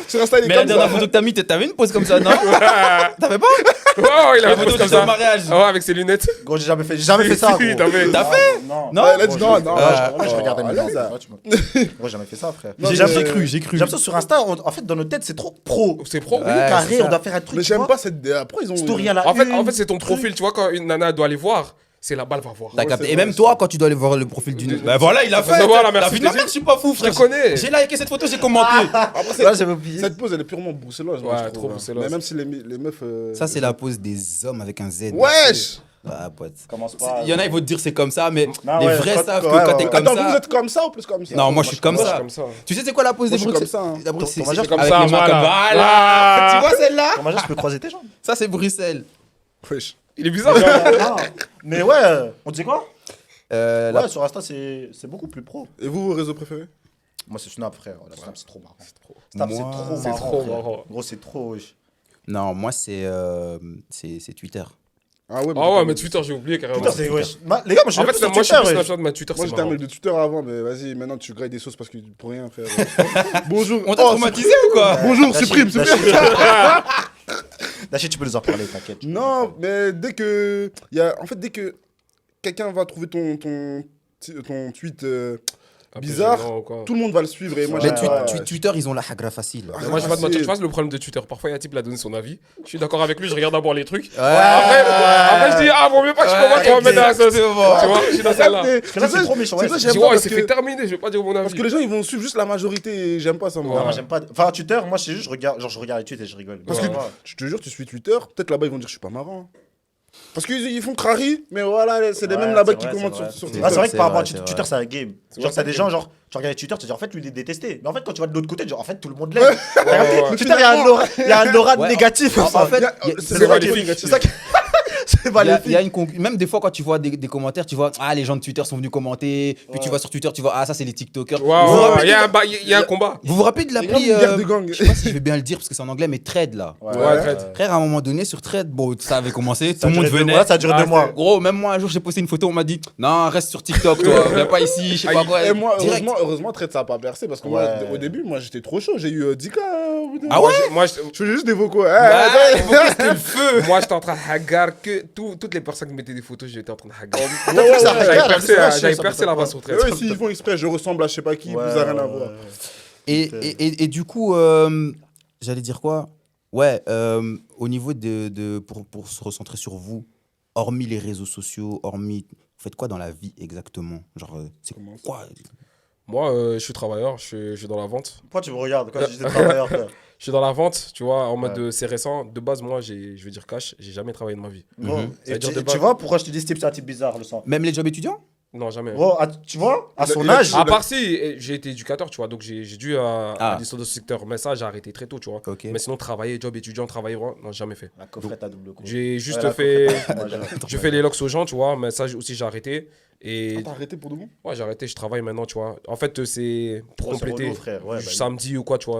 C: Sur Insta, il est
A: Mais la
C: comme
A: dernière
C: ça.
A: photo que t'as mis, t'avais une pose comme ça, non? T'avais pas?
B: Oh, il a
A: La
B: fait
A: photo
B: comme
A: de ton
B: ça.
A: mariage.
B: Ah ouais, avec ses lunettes.
D: Gros, j'ai jamais fait ça.
B: Si,
D: gros.
B: t'as fait.
A: T'as fait?
D: Non.
A: Non?
C: Ouais, let's go, non.
D: Moi, je regardais
C: Oh,
D: mes
C: là,
D: langues.
C: ça.
D: Ouais, Moi, j'ai jamais fait ça, frère.
C: Non,
D: J'ai
C: mais-
D: jamais
A: J'ai
D: J'ai
A: cru.
D: l'impression sur Insta, en fait, dans nos têtes, c'est trop pro.
B: C'est pro.
A: Ouais.
D: Carré,
A: c'est ça.
D: on doit faire un truc.
C: Mais
D: tu
C: j'aime
D: vois.
C: pas cette. Après, ils ont.
D: Story à la
B: En fait,
D: une,
B: c'est ton
D: truc.
B: profil. Tu vois, quand une nana doit aller voir, c'est là-bas, elle va voir.
A: T'as
C: Ouais,
A: capté.
C: c'est
A: Et
C: vrai,
A: même
C: c'est
A: toi,
C: vrai.
A: quand tu dois aller voir le profil d'une. Bah voilà, il a
B: Faut
A: fait.
B: savoir la
A: T'as
B: merci
A: vu
B: des
A: ma mère,
B: yeux.
A: je suis pas fou,
B: Je te
A: frère.
B: connais.
A: J'ai liké cette photo, j'ai commenté.
C: Après,
D: Là, j'avais oublié.
C: cette pose, elle est purement bruxelloise. moi,
B: Ouais,
C: je trouve,
B: trop
C: hein.
B: bruxelloise.
C: Mais même si les meufs.
A: Ça, c'est la pose des hommes avec un Z.
C: Wesh!
A: Ah, pote.
D: Commence pas.
A: Il y en a, ils vont te dire c'est comme ça, mais
D: Non,
A: les
D: ouais,
A: vrais
D: quand-
A: savent que
D: ouais,
A: quand
D: ouais,
A: t'es
D: ouais.
A: comme
C: Attends, vous
A: ça.
C: êtes comme ça ou plus comme ça?
A: Non, moi je suis comme
B: Moi, je suis
A: ça.
B: comme ça.
A: Tu sais, c'est quoi la pose
C: Moi,
A: des
C: je suis
A: Bruxelles?
C: comme ça, hein.
A: La Bruxelles,
D: Ton
A: c'est
D: majeur,
B: comme
A: avec
B: ça,
A: les mains
B: voilà.
A: comme voilà. Tu vois celle-là?
D: Pour je peux croiser tes jambes.
A: Ça, c'est Bruxelles.
C: Wesh.
B: Il est bizarre.
D: Non. Mais ouais, on dit quoi?
A: La-
D: Ouais, sur Insta, c'est beaucoup plus pro.
C: Et vous, vos réseaux préférés?
D: Moi, c'est Snap, frère. La Snap, c'est trop marrant. Snap, c'est
A: Moi,
D: trop
B: c'est
D: marrant.
B: trop
D: frère.
B: marrant.
D: Gros, c'est trop. Wesh.
A: Non, moi, c'est Twitter.
C: Ah ouais,
B: Ah ouais, mais Twitter, j'ai oublié carrément.
D: Putain, c'est. wesh. Les gars, moi, je
B: En
D: suis
B: fait,
D: sur
B: moi, je suis
D: Twitter,
B: plus
D: wesh.
B: Snapchat, mais Twitter,
C: Moi,
B: c'est
C: j'étais un
B: marrant.
C: mec de Twitter avant, mais vas-y, maintenant tu grailles des sauces parce que pour rien, frère. Bonjour.
A: On t'a
C: Oh,
A: traumatisé ou quoi?
C: Bonjour,
D: Dashi,
C: supprime,
D: Dashi,
C: supprime.
D: Dashi, tu peux nous en parler, t'inquiète.
C: Non, mais dès que. En fait, dès que quelqu'un va trouver ton tweet
B: Un peu
C: bizarre,
B: gênant ou quoi.
C: tout le monde va le suivre. Et moi,
A: Mais
C: j'ai
A: Twitter, ils ont la hagra facile.
B: Mais moi, je vais pas te mentir, tu vois, c'est le problème de Twitter. Parfois, il y a un type qui a donné son avis. Je suis d'accord avec lui, je regarde d'abord les trucs. Après, je dis, ah, vaut mieux pas que je commence à me mettre dans la sauce. Tu vois, je suis dans celle-là.
D: Parce que là, c'est trop méchant.
C: C'est
D: Ouais,
C: ça,
B: Je
C: j'aime
B: dis,
C: pas
B: ouais,
C: parce
B: c'est
C: que-
B: fait terminer, je vais pas dire mon
C: Parce
B: avis.
C: que les gens, ils vont suivre juste la majorité et j'aime pas ça, moi.
D: Non, moi, j'aime pas. Enfin, Twitter, moi, c'est juste, je regarde les tweets et je rigole.
C: Parce
B: Ouais.
C: que je te jure, tu suis Twitter, peut-être là-bas, ils vont dire, je suis pas marrant. Parce qu'ils font crari, mais voilà, c'est les
D: Ouais,
C: mêmes là-bas
D: c'est
C: qui
D: vrai,
C: commentent
D: c'est vrai.
C: sur
A: C'est
C: Twitter.
D: Ah, c'est vrai que
A: c'est
D: par rapport à
A: vrai, c'est
D: Twitter,
A: vrai.
D: c'est un game.
B: C'est
D: Genre,
B: vrai,
D: t'as des
B: c'est
D: gens,
B: un
D: genre, tu regardes Twitter, tu dis en fait, lui, il est détesté. Mais en fait, quand tu vas de l'autre côté, genre, en fait, tout le monde l'aime.
B: ouais.
D: Twitter, il y a un aura
A: Ouais,
D: négatif.
A: en
D: ça.
A: fait,
C: C'est
B: c'est
C: vrai
B: maléfique.
C: qu'il est
D: C'est ça qui. C'est pas
A: Il y a-
D: les
A: il y a une même des fois quand tu vois des commentaires, tu vois les gens de Twitter sont venus commenter, puis tu vas sur Twitter, tu vois ça c'est les TikTokers.
B: Ouais,
A: Vous vous
B: ouais,
A: rappelez
B: il y a un combat.
A: vous vous rappelez de
C: C'est comme
A: l'appli
C: une guerre de gang.
A: je sais pas si je vais bien le dire parce que c'est en anglais mais Thread là.
B: Ouais, traite.
A: Frère à un moment donné sur Thread, bon ça avait commencé, tout
D: Ça a
A: le monde
D: duré 2
A: venait.
D: mois, ça a duré
B: Ah,
D: 2 mois.
A: Gros, même moi un jour j'ai posté une photo, on m'a dit non reste sur TikTok toi, viens pas ici, je sais pas quoi.
C: Et moi,
A: Direct.
C: heureusement, Trade, ça a pas percé parce que moi,
D: Ouais.
C: au début, moi, j'étais trop chaud. J'ai eu 10K.
A: Ah ouais.
B: Moi,
C: Je faisais juste des vocaux.
A: Bah, c'était le feu.
B: moi, j'étais en train de hagar que toutes les personnes qui mettaient des photos, j'étais en train de hagar.
D: Ça
C: ouais,
B: J'avais
D: regarde,
B: percé,
D: c'est vrai,
B: j'avais
D: ça
B: percé
D: peut
B: là-bas
D: être
B: sur
C: Mais
B: Thread.
C: eux, s'ils font exprès, je ressemble à je sais pas qui,
D: Ouais,
C: vous avez rien à
D: ouais,
C: voir.
D: ouais.
A: Et du coup, j'allais dire quoi? Ouais, au niveau pour se recentrer sur vous, hormis les réseaux sociaux, hormis, vous faites quoi dans la vie exactement? Genre, c'est
C: Comment ça
A: quoi?
B: Moi, je suis travailleur, je suis dans la vente.
D: Pourquoi tu me regardes quand je dis travailleur, frère?
B: Je suis dans la vente, tu vois, en mode
D: Ouais.
B: c'est récent. De base, moi, je veux dire cash, j'ai jamais travaillé de ma vie.
D: Gros,
B: Ça veut
D: et
B: dire de
D: tu
B: base.
D: vois pourquoi je te dis ce type, c'est un type bizarre, le sang.
A: Même les jobs étudiants?
B: Non, jamais.
D: Gros, tu vois, à son
C: Il a-
D: âge.
B: À part si, j'ai été éducateur, tu vois, donc j'ai dû
A: Ah.
B: à des secteurs. Mais ça, j'ai arrêté très tôt, tu vois.
A: Ok.
B: Mais sinon, travailler, job étudiant, travailler, non, jamais fait.
D: La coffrette à double coup.
B: J'ai juste
D: Ouais, la
B: fait.
D: coffrette, moi,
B: Je fais les locks aux gens, tu vois, mais ça aussi, j'ai arrêté. Et
C: Ah, t'as arrêté pour de bon
B: ouais, j'ai arrêté, je travaille maintenant, tu vois. En fait, c'est pour
D: Gros, c'est
B: compléter.
D: relou, frère. Ouais, bah,
B: Samedi ou quoi, tu vois.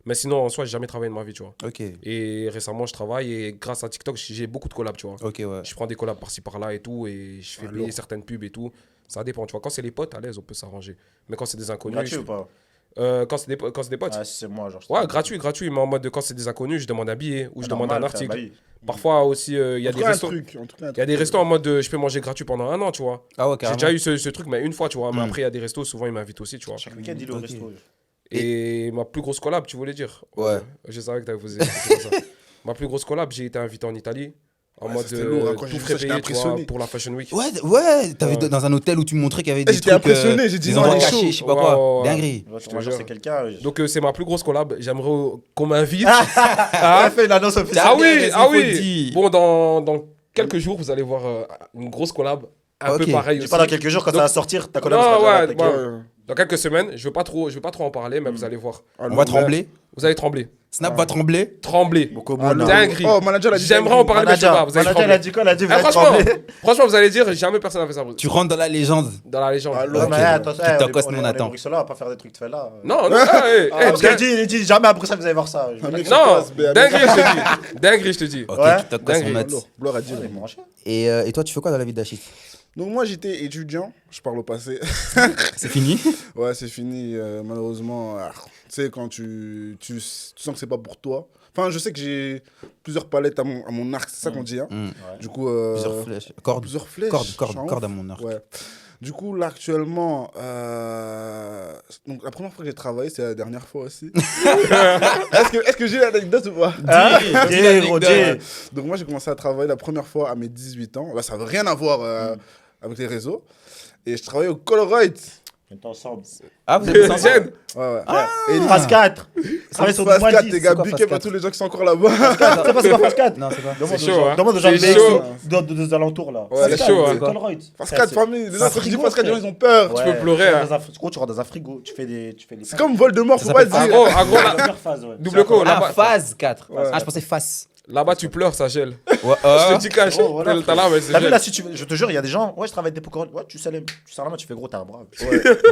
B: Mais sinon, en soi, j'ai jamais travaillé de ma vie, tu vois.
A: Ok,
B: Et récemment, je travaille et grâce à TikTok, j'ai beaucoup de collabs, tu vois.
A: ok, ouais.
B: Je prends des collabs par-ci par-là et tout, et je fais
C: Ah,
B: payer
C: lourd.
B: certaines pubs et tout. Ça dépend, tu vois. Quand c'est les potes, à l'aise, on peut s'arranger. Mais quand c'est des inconnus.
D: gratuit ou pas?
B: Quand c'est des potes.
D: Ah, si c'est moi, genre.
B: Ouais, gratuit. Mais en mode, quand c'est des inconnus, je demande un billet ou je demande un article.
D: Bah oui.
B: Parfois aussi, il y a
C: En tout
B: des
C: cas, un
B: restos.
C: truc. En tout cas, un
B: Il y a des
C: truc.
B: restos en mode, je peux manger gratuit pendant un an, tu vois.
A: Ah ouais,
B: J'ai
A: carrément.
B: déjà eu ce truc, mais une fois, tu vois. Mais
A: Mm.
B: après, il y a des restos, souvent, ils m'invitent aussi, tu vois.
D: Chaque week-end, il est au
A: Ok.
D: resto.
B: Et ma plus grosse collab, tu voulais dire
A: Ouais.
B: Je savais que tu avais posé ça. Ma plus grosse collab, j'ai été invité en Italie. En
C: Ouais,
B: mode
C: ça, c'était lourd, hein. Quand j'ai
B: tout
C: vu
B: frais
C: ça, j'étais
B: payé, tu vois,
C: impressionné.
B: pour la Fashion Week.
A: Ouais, t'avais
B: Ouais.
A: dans un hôtel où tu me montrais qu'il y avait des
C: j'étais
A: trucs,
C: impressionné, j'ai dit
A: des
C: non,
A: endroits
C: il est
A: cachés,
C: chaud.
A: je sais pas
B: Ouais,
A: quoi.
B: ouais, ouais.
A: Dinguerie.
D: Ouais,
B: te
D: ton majeur,
B: jure.
D: c'est quelqu'un.
B: Donc c'est ma plus grosse collab. J'aimerais qu'on m'invite.
D: Ah, fait une annonce officielle.
B: Ah oui,
A: raison,
B: ah
A: faut le
B: oui.
A: dire.
B: Bon, dans quelques jours, vous allez voir une grosse collab. Un
A: Ok.
B: peu pareil
D: Dis
B: aussi.
D: pas dans quelques jours quand
B: Donc-
D: ça va sortir, ta collab
B: Non,
D: sera déjà là,
B: ouais,
D: t'inquiète.
B: ouais. Dans quelques semaines, je veux pas trop en parler, mais vous allez voir.
A: On va trembler.
B: Vous allez trembler.
A: Snap va trembler.
B: Trembler. Dinguerie.
C: Oh, manager,
B: J'aimerais en parler, mais je sais pas. Vous allez
D: Manager, il a
B: trembler.
D: dit quoi? Il a dit, vous
B: Eh,
D: allez
B: franchement,
D: trembler.
B: franchement, vous allez dire, jamais personne n'a fait ça.
A: Tu rentres dans la légende.
B: Dans la légende.
C: Alors,
D: Ouais, mais attention,
A: Qui
D: on
A: t'encosse,
D: est-
A: nous,
D: on
A: on
D: est
A: attend.
D: Bruxelles, on va pas faire des trucs de fait là.
B: Non, non,
D: Parce qu'il dit jamais à Bruxelles, vous allez voir ça.
B: non, dinguerie, je te dis. Dinguerie, je te dis.
A: Ok,
D: Ouais.
A: qui t'encosse, on
B: Dinguerie.
A: note.
C: Gloire à Dieu.
D: Il est branché.
A: Et toi, tu fais quoi dans la vie d'Achille?
C: Donc moi j'étais étudiant, je parle au passé.
A: C'est fini?
C: Ouais, c'est fini, malheureusement. Tu sais, quand tu sens que c'est pas pour toi. Enfin, je sais que j'ai plusieurs palettes à mon arc, c'est ça qu'on dit. Hein. Du coup,
A: Plusieurs flèches. Cordes.
C: plusieurs flèches.
A: Corde à mon arc.
C: Ouais. Du coup, là, actuellement, donc la première fois que j'ai travaillé, c'est la dernière fois aussi. Est-ce que j'ai l'anecdote ou pas? Donc moi, j'ai commencé à travailler la première fois à mes 18 ans. Là, ça veut rien à voir avec les réseaux. Et je travaillais au Colruyt.
D: On est ensemble.
A: Ah, vous êtes ensemble?
B: Jeune.
C: Ouais.
D: Et phase 4.
C: Phase
D: sur
C: 4, les gars,
A: quoi,
C: big
A: phase
C: up à
A: 4?
C: tous les gens qui sont encore là-bas.
D: C'est pas phase 4.
A: Non, c'est pas.
D: Demande
B: C'est
D: aux
B: chaud,
D: gens-
B: hein.
D: Demande aux gens
B: C'est
D: de
B: chaud.
D: des alentours là.
C: Ouais,
B: c'est chaud, hein.
D: Colruyt.
C: Phase 4, famille. Les gens, quand tu dis
D: frigo,
C: phase 4, les gens,
D: frère.
C: ils ont peur.
B: Tu peux pleurer, hein.
D: Tu rentres dans un frigo, tu fais des.
C: C'est comme Voldemort, faut
A: Ça
C: pas le
A: s'appelle-
C: dire.
B: En gros,
D: la première phase, ouais.
B: double co,
A: Ah,
B: là-bas.
A: phase 4.
C: Ouais.
A: Ah, je pensais face.
B: Là-bas, tu pleures, ça gèle.
A: Ouais,
B: Je te dis cache.
D: Oh, voilà,
B: T'as larme, elle se
D: T'as vu
B: gèle.
D: là, si tu veux, je te jure, il y a des gens, ouais, je travaille avec des Pokémon, ouais, tu sais la main, tu fais gros, t'as un bras.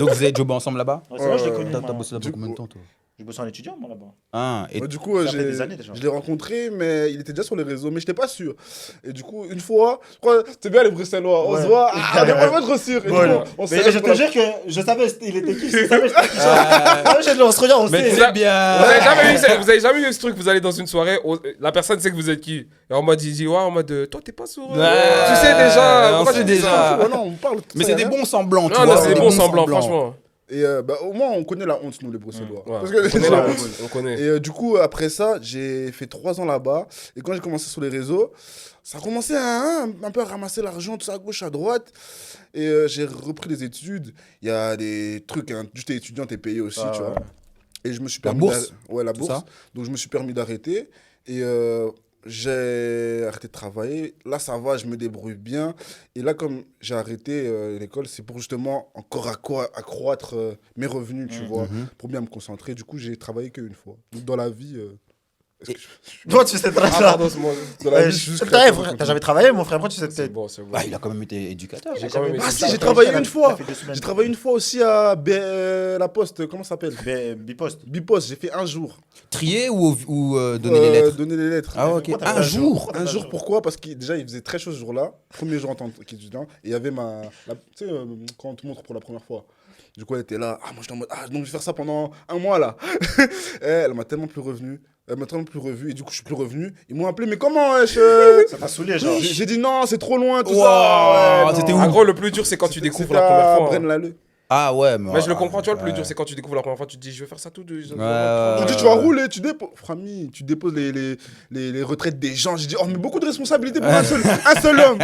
A: Donc vous avez jobé ensemble là-bas?
D: Ouais, c'est vrai, je l'ai connu.
A: T'as
D: moi.
A: bossé là-bas combien de temps, toi?
D: Je bossais en étudiant, moi, là-bas.
A: Ah, et
C: Du coup,
D: Ça fait des années, déjà.
C: je l'ai rencontré, mais il était déjà sur les réseaux, mais je n'étais pas sûr. Et du coup, une fois, je crois, c'est bien les Bruxellois, on
D: Ouais.
C: se voit,
D: Ouais.
C: on n'est pas trop sûr. Et du
D: Ouais.
C: coup, on se
D: Mais
C: serre
D: je
C: pour
D: te
C: la-
D: jure que je savais, il était qui, je savais, on se regarde, on
A: mais
D: sait.
A: c'est bien.
B: Vous avez jamais eu ce truc, vous allez dans une soirée, la personne sait que vous êtes qui. Et en mode, il dit, ouais, en mode, toi, t'es pas sourd.
A: Ouais,
B: Tu sais déjà.
A: on
B: Pourquoi
A: sait
B: tu dis ça?
A: déjà.
C: Ouais, non, on parle.
A: Mais c'est des bons semblants, tu
B: Non,
A: vois.
B: non, c'est des bons
A: bons
B: semblants, franchement.
C: Et au moins, on connaît la honte, nous, les Bruxellois.
B: Ouais,
C: Parce que-
B: on connaît la honte, on connaît.
C: Et du coup, après ça, j'ai fait 3 ans là-bas. Et quand j'ai commencé sur les réseaux, ça a commencé un peu à ramasser l'argent, tout ça à gauche, à droite. Et j'ai repris des études. Il y a des trucs, hein, juste t'es étudiant, t'es payé aussi, tu vois. Et je me suis
A: La
C: permis
A: bourse,
C: Ouais, la
A: tout
C: bourse.
A: ça.
C: Donc je me suis permis d'arrêter. Et j'ai arrêté de travailler. Là, ça va, je me débrouille bien. Et là, comme j'ai arrêté l'école, c'est pour justement encore accroître mes revenus, tu vois, pour bien me concentrer. Du coup, j'ai travaillé qu'une fois. Donc, dans la vie...
D: Toi, tu fais cette
B: Ah,
D: trace là.
B: pardon, c'est moi.
C: dans la vie, je suis juste
D: T'as
C: créateur de contenu.
D: jamais travaillé, mon frère, pourquoi tu sais
B: C'est
D: peut-être.
B: bon, c'est bon.
A: Ah, il a quand même été éducateur.
B: J'ai quand même été-
C: Ah si, j'ai travaillé une fois.
D: Ça fait 2 semaines.
C: J'ai travaillé une fois aussi à la Poste, comment ça s'appelle?
D: Bipost.
C: Bipost, j'ai fait un jour.
A: Trier ou donner les lettres?
C: Donner les lettres.
A: Ah, ok.
D: Pourquoi t'as
A: Un
D: fait un
A: jour.
C: Un jour, pourquoi? Parce que déjà, il faisait très chaud ce jour-là. Premier jour en tant qu'étudiant. Et il y avait tu sais, quand on te montre pour la première fois. Du coup, elle était là. Ah, moi, j'étais en mode, donc je vais faire ça pendant un mois, là. Et elle m'a tellement plus revenu. Elle m'a tellement plus revu. Et du coup, je suis plus revenu. Ils m'ont appelé, mais comment,
D: Ça t'a saoulé, genre.
C: J'ai dit non, c'est trop loin, tout
A: Wow,
C: ça. Ouais,
A: c'était
C: non.
A: où?
B: En gros, le plus dur, c'est quand tu découvres
C: C'était
B: la première
C: à
B: fois. hein.
C: Braine-l'Alleud.
A: Ah ouais,
B: Mais je le comprends, tu vois, le plus
A: ouais.
B: dur, c'est quand tu découvres la première fois, tu te dis, je vais faire ça tout de suite.
C: On dit, tu vas rouler, tu déposes. Frami, tu déposes les retraites des gens. J'ai dit, oh, mais beaucoup de responsabilités pour un seul homme.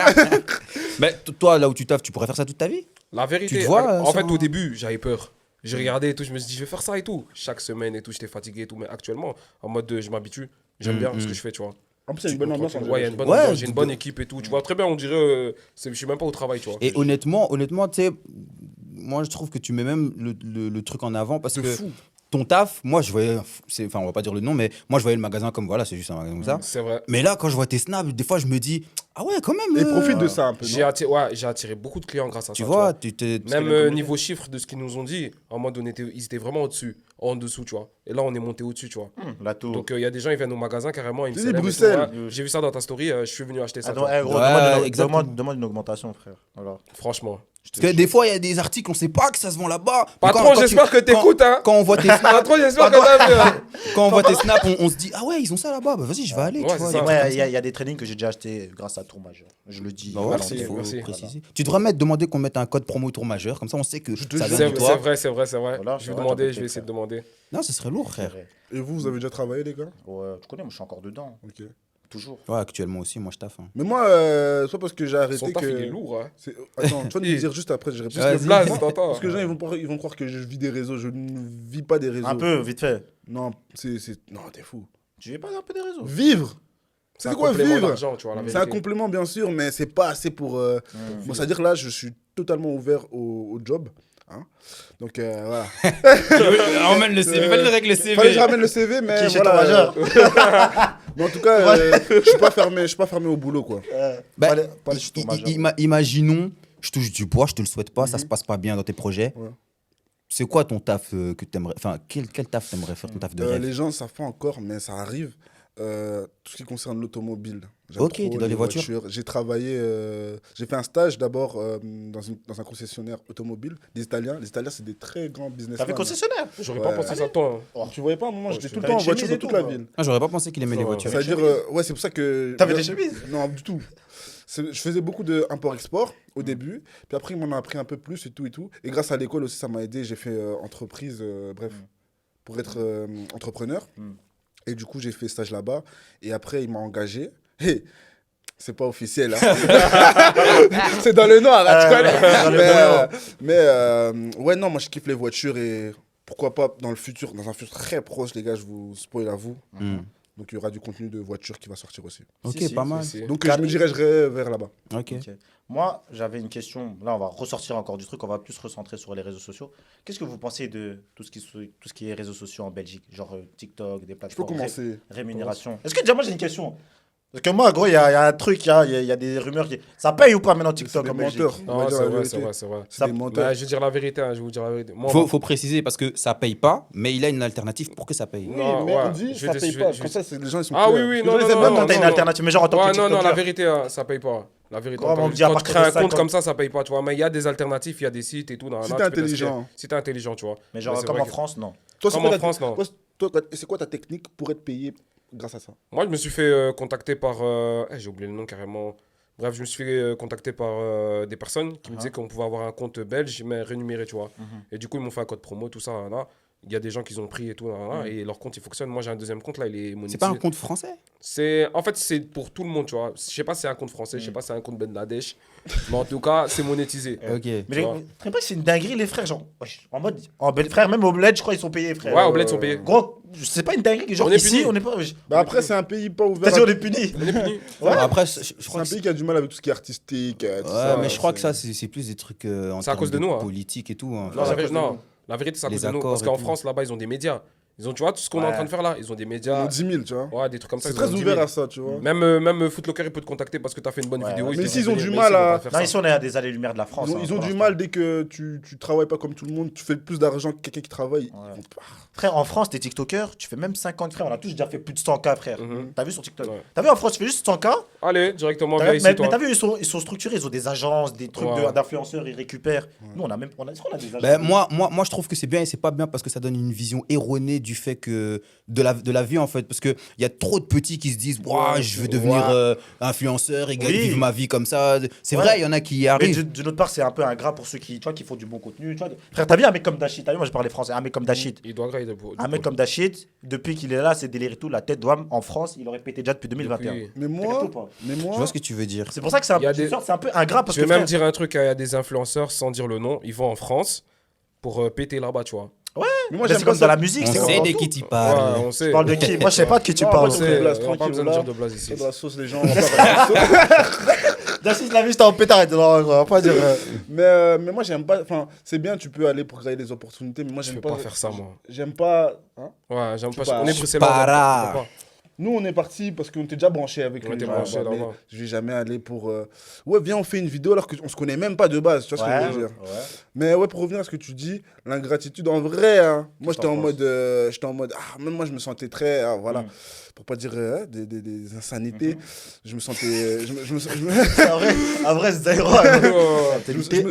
A: Mais toi, là où tu taffes, tu pourrais faire ça toute ta vie?
B: La vérité,
A: Tu te vois,
B: en fait,
A: sans-
B: au début, j'avais peur. J'ai regardé et tout, je me suis dit, je vais faire ça et tout. Chaque semaine et tout, j'étais fatigué et tout. Mais actuellement, en mode, je m'habitue. J'aime bien ce que je fais, tu vois.
C: En plus, il y a une bonne ambiance.
B: Ouais, il y a une bonne
A: Ouais,
B: ambiance, j'ai une bonne équipe et tout. Tu vois, très bien, on dirait, je suis même pas au travail, tu vois.
A: Et honnêtement, tu sais, moi je trouve que tu mets même le truc en avant parce
C: De
A: que
C: fou.
A: ton taf, moi je voyais, enfin on va pas dire le nom, mais moi je voyais le magasin comme voilà, c'est juste un magasin comme ça.
B: C'est vrai.
A: Mais là, quand je vois tes snaps, des fois je me dis, ah ouais, quand même.
C: Et profite de ça un peu.
B: J'ai
C: non
B: attiré beaucoup de clients grâce à
A: Tu
B: ça.
A: vois,
B: Même niveau chiffre de ce qu'ils nous ont dit, en mode ils étaient vraiment au-dessus, en dessous, tu vois. Et là, on est monté au-dessus, tu vois.
D: La tour.
B: Donc il y a des gens, ils viennent au magasin carrément, ils me
C: Tu dis
B: célèbrent et tout.
C: Bruxelles.
B: Ouais, j'ai vu ça dans ta story, je suis venu acheter ça. tu
D: Attends,
B: vois.
D: gros,
A: Ouais, exactement.
D: demande une augmentation, frère. Voilà.
B: Franchement.
A: Parce que des fois, il y a des articles, on sait pas que ça se vend là-bas. Mais
B: Patron,
A: quand
B: j'espère que t'écoutes, hein.
A: Quand on voit tes snaps,
B: Patron, j'espère que t'as vu. hein.
A: quand on voit tes snaps, on se dit, ah ouais, ils ont ça là-bas, bah vas-y, je vais aller.
B: Ouais,
A: tu
B: c'est
A: vois,
B: ça.
A: des
D: Ouais,
A: trucs
D: il
A: comme
D: y a des trainings que j'ai déjà achetés grâce à Tour Majeur. Je le dis.
A: Bah ouais,
B: Merci,
A: il faut
B: merci.
A: préciser. Tu devrais demander qu'on mette un code promo tour majeur, comme ça on sait que ça vient
B: C'est
A: de toi.
B: vrai.
D: Voilà,
B: je vais
D: c'est vrai,
B: demander,
D: t'as
B: je vais essayer de demander.
A: Non, ce serait lourd, frère.
C: Et vous avez déjà travaillé, les gars?
D: Ouais, tu connais, moi je suis encore dedans.
C: Ok.
D: Toujours.
A: Ouais, actuellement aussi, moi je taffe. Hein.
C: Mais moi, soit parce que j'ai
B: Son
C: arrêté
B: taf,
C: que.
B: il est lourd, hein.
C: Attends, tu vas nous dire juste après, je réponds.
A: Vas-y.
B: Le blaze, t'entends.
C: Parce que les gens, ils vont croire que je vis des réseaux. Je ne vis pas des réseaux.
D: Un peu, vite fait.
C: Non, non, t'es fou.
D: Tu veux pas un peu des réseaux?
C: Vivre.
B: C'est
C: C'est
B: un
C: quoi
B: complément
C: vivre?
B: d'argent, tu vois, la
C: C'est un
B: vérité.
C: complément, bien sûr, mais c'est pas assez pour. Bon, c'est-à-dire là, je suis totalement ouvert au job. Hein. Donc voilà.
A: Emmène le CV, fallait le règle le CV.
C: Fallait que je ramène le CV, mais
D: Qui est chez ton
C: voilà.
D: majeur.
C: Mais en tout cas, je suis pas fermé au boulot, quoi.
A: Bah,
D: Pas aller chez ton majeur.
A: imaginons, je touche du bois, je te le souhaite pas, ça se passe pas bien dans tes projets.
C: Ouais.
A: C'est quoi ton taf que t'aimerais, enfin quel taf t'aimerais faire, ton taf de rêve?
C: Les gens ne savent pas encore, mais ça arrive. Tout ce qui concerne l'automobile. J'aime
A: Ok,
C: trop
A: t'es dans les voitures.
C: J'ai travaillé, j'ai fait un stage d'abord dans un concessionnaire automobile, des Italiens. Les Italiens, c'est des très grands businessmen.
D: T'as fait concessionnaire.
B: J'aurais
C: Ouais.
B: pas pensé ça toi. Hein.
C: Tu voyais pas, à un moment,
B: Ouais,
C: j'étais
B: je
C: tout le
B: suis-
C: temps en
D: T'avais
C: voiture
D: chemise
C: dans
D: et
C: toute
D: tout,
C: la
D: quoi.
C: ville.
A: Ah, j'aurais pas pensé qu'il aimait les
B: Ouais.
A: voitures.
C: Ça veut dire, ouais, c'est pour ça que.
D: T'avais des chemises.
C: Non, du tout. Je faisais beaucoup d'import-export au début, puis après, ils m'en ont appris un peu plus et tout et tout. Et grâce à l'école aussi, ça m'a aidé. J'ai fait entreprise, bref, pour être entrepreneur. Et du coup, j'ai fait stage là-bas. Et après, il m'a engagé. Et c'est pas officiel, hein. C'est dans le noir, hein, tu connais. Ouais, non, moi, je kiffe les voitures et pourquoi pas dans le futur, dans un futur très proche, les gars, je vous spoil à vous.
A: Hmm.
C: Donc, il y aura du contenu de voiture qui va sortir aussi.
A: Ok,
D: Si, si,
A: pas mal.
B: Si.
C: Donc, je me dirigerai vers là-bas.
A: Ok.
D: Ok. Moi, j'avais une question. Là, on va ressortir encore du truc. On va plus se recentrer sur les réseaux sociaux. Qu'est-ce que vous pensez de tout ce qui est réseaux sociaux en Belgique? Genre TikTok, des
C: Je peux
D: plateformes.
C: commencer.
D: Rémunération. Est-ce que déjà, moi, j'ai une question. Parce que moi, gros, il y a un truc, il y a des rumeurs qui. Ça paye ou pas maintenant
C: C'est
D: TikTok
C: des
D: en Belgique?
C: menteurs. On va
B: Non,
C: dire
B: c'est
C: la
B: vrai,
C: vérité.
B: c'est vrai, c'est vrai.
C: C'est des menteurs.
B: Bah, je vais dire la vérité, hein, je vais vous dire la vérité. Moi,
A: Faut préciser parce que ça paye pas, mais il a une alternative pour que ça paye.
C: Oui,
B: Non,
C: mais
B: ouais.
C: on dit
B: Je
C: ça
B: vais
C: paye
B: te-
C: pas.
B: je vais-
C: Comme ça, les gens ils sont
B: Ah
C: clairs.
B: oui, oui,
C: Les
B: non,
C: gens, ils
B: non,
C: aiment
B: non,
C: même
D: Même
B: non,
D: quand t'as une
B: non.
D: alternative, mais genre en tant que
B: Ouais, non, non, la
D: TikToker.
B: vérité, hein, ça paye pas. La vérité.
D: Comment on me dit à
B: Quand tu
D: partir
B: crées
D: de
B: un compte
D: 50.
B: comme ça paye pas, tu vois. Mais il y a des alternatives, il y a des sites et tout.
C: Si
B: tu
C: t'es
B: peux t'inscrire.
C: intelligent.
B: Si t'es intelligent, tu vois.
D: Mais genre,
B: c'est
D: comme
B: vrai
D: en
B: que-
D: France, non.
C: Toi, c'est
B: Comme
C: quoi
B: en
C: ta-
B: France, non.
C: toi, c'est quoi ta technique pour être payé grâce à ça?
B: Moi, je me suis fait contacter par. J'ai oublié le nom carrément. Bref, je me suis fait contacter par des personnes qui me disaient qu'on pouvait avoir un compte belge, mais rémunéré, tu vois. Et du coup, ils m'ont fait un code promo, tout ça. Là. Il y a des gens qui ont pris et tout, là, et leur compte, il fonctionne. Moi, j'ai un deuxième compte, là, il est monétisé.
A: C'est pas un compte français?
B: En fait, c'est pour tout le monde, tu vois. Je sais pas si c'est un compte français, je sais pas si c'est un compte Bangladesh, mais en tout cas, c'est monétisé.
A: Ok.
D: Mais
B: Tu vois.
D: tu pas que c'est une dinguerie, les frères. Genre, wesh, en mode. Frère, même au bled, je crois, ils sont payés, frère.
B: Ouais, au bled, ils sont payés.
D: Gros, c'est pas une dinguerie. Genre,
B: On est
D: ici,
B: punis.
D: on n'est pas. wesh.
C: Bah après, c'est un pays pas ouvert.
D: T'as dit, on est punis.
B: On est punis.
A: Après, je
C: C'est
A: crois
C: un
A: que
C: pays qui a du mal avec tout ce qui est artistique. Tout
A: ouais,
C: ça,
A: mais je crois que ça, c'est plus des trucs en
B: C'est à
A: termes
B: cause de nous, hein.
A: politique et tout. Hein.
B: Non,
C: c'est à cause de
B: non.
C: nous.
B: La vérité, c'est à
A: Les
B: cause de nous.
A: accords
B: Parce
A: et
B: qu'en
A: tout.
B: France, là-bas, ils ont des médias. Ils ont, tu vois, tout ce qu'on est en train de faire là, ils ont des
C: Ils
B: médias.
C: ont 10 000, tu vois.
B: Ouais, des trucs comme ça.
C: C'est
B: ils
C: très
B: ont 10
C: ouvert
B: 000.
C: à ça, tu vois.
B: Même Footlocker, il peut te contacter parce que tu as fait une bonne
D: Ouais,
B: vidéo.
D: ouais.
B: il
C: Mais
B: te
C: ici,
B: dit,
C: ils ont
B: venez,
C: du
B: mais
C: mal
B: ici, on va
C: à-
B: pas faire
D: Non,
B: ça.
D: ici, on est à des années-lumière de la France.
C: Ils ont
D: pour
C: du
D: l'instant.
C: mal dès que tu travailles pas comme tout le monde, tu fais plus d'argent que quelqu'un qui travaille.
D: Ouais.
C: Ils vont te-
D: Frère, en France, t'es TikToker, tu fais même 50 frères. On a tous déjà fait plus de 100K, frère.
B: Mhm.
D: T'as vu sur TikTok?
B: Ouais.
D: T'as vu en France, tu fais juste 100K.
B: Allez, directement,
D: T'as-
B: viens
D: mais
B: ici,
D: mais
B: toi.
D: t'as vu, ils sont structurés, ils ont des agences, des trucs
B: Ouais.
D: d'influenceurs, ils récupèrent. Nous, on a même. Est-ce qu'on a des agences?
A: Ben, moi, je trouve que c'est bien et c'est pas bien parce que ça donne une vision erronée du fait que de la vie en fait. Parce qu'il y a trop de petits qui se disent Ouah, je veux devenir influenceur et
D: Oui.
A: vivre ma vie comme ça. C'est
D: Ouais.
A: vrai, il y en a qui y
D: Mais
A: arrivent.
D: d'une autre part, c'est un peu ingrat pour ceux qui, tu vois, qui font du bon contenu. Tu vois. Frère, t'as vu un mec comme Dashit? T'as vu, moi je parlais français. Un mec comme Dashit.
B: Il doit grailler
D: Un mec comme Dashit, depuis qu'il est là, c'est délire et tout. La tête d'homme en France, il aurait pété déjà depuis 2021.
B: Depuis-
C: Mais
D: T'as capté
C: moi,
D: ou pas?
C: mais
A: Je
C: moi,
A: vois ce que tu veux dire.
D: C'est pour ça que c'est un,
B: Il y a
D: je
B: des-
D: suis sûr que c'est un peu ingrat parce
B: Je
D: que
B: vais même
D: frère,
B: dire un truc, il y a des influenceurs, sans dire le nom, ils vont en France pour péter là-bas, tu vois.
C: mais moi
D: c'est
C: j'aime
D: comme
C: pas
D: dans
C: ça.
D: la musique.
A: On
D: c'est
A: sait
D: comme
A: de
D: dans
A: qui
D: tout.
A: tu
B: Ouais,
A: parles.
B: on sait.
D: Tu parles de qui? Moi, je sais pas de qui tu
C: Non,
D: parles.
C: moi,
B: On
C: je
B: sait,
C: Blase,
B: on a pas
C: tranquille,
B: besoin de
C: là.
B: dire de blaze ici.
C: C'est de la sauce, les gens. on va pas faire de la sauce.
D: Dashit, la vie, j'étais en pétard. Non, on va pas dire.
C: Mais moi j'aime pas. Enfin, c'est bien, tu peux aller pour créer des opportunités, mais moi
B: Je
C: j'aime
B: peux pas faire ça, moi.
C: J'aime pas. Hein.
B: Ouais, j'aime pas.
C: pas-
B: On est
C: je
B: bruxellois.
A: para.
B: on peut pas.
C: Nous, on est parti parce qu'on était déjà branchés avec
B: On
C: les
B: était
C: gens
B: branchés
C: là-bas, mais
B: là-bas.
C: je vais jamais aller pour. Ouais, viens, on fait une vidéo alors qu'on se connaît même pas de base. Tu vois ce que je veux dire? Mais ouais, pour revenir à ce que tu dis, l'ingratitude, en vrai, hein, moi j'étais en mode, même moi je me sentais très, voilà, pour pas dire des insanités, je me sentais,
D: En vrai, c'est Zairo.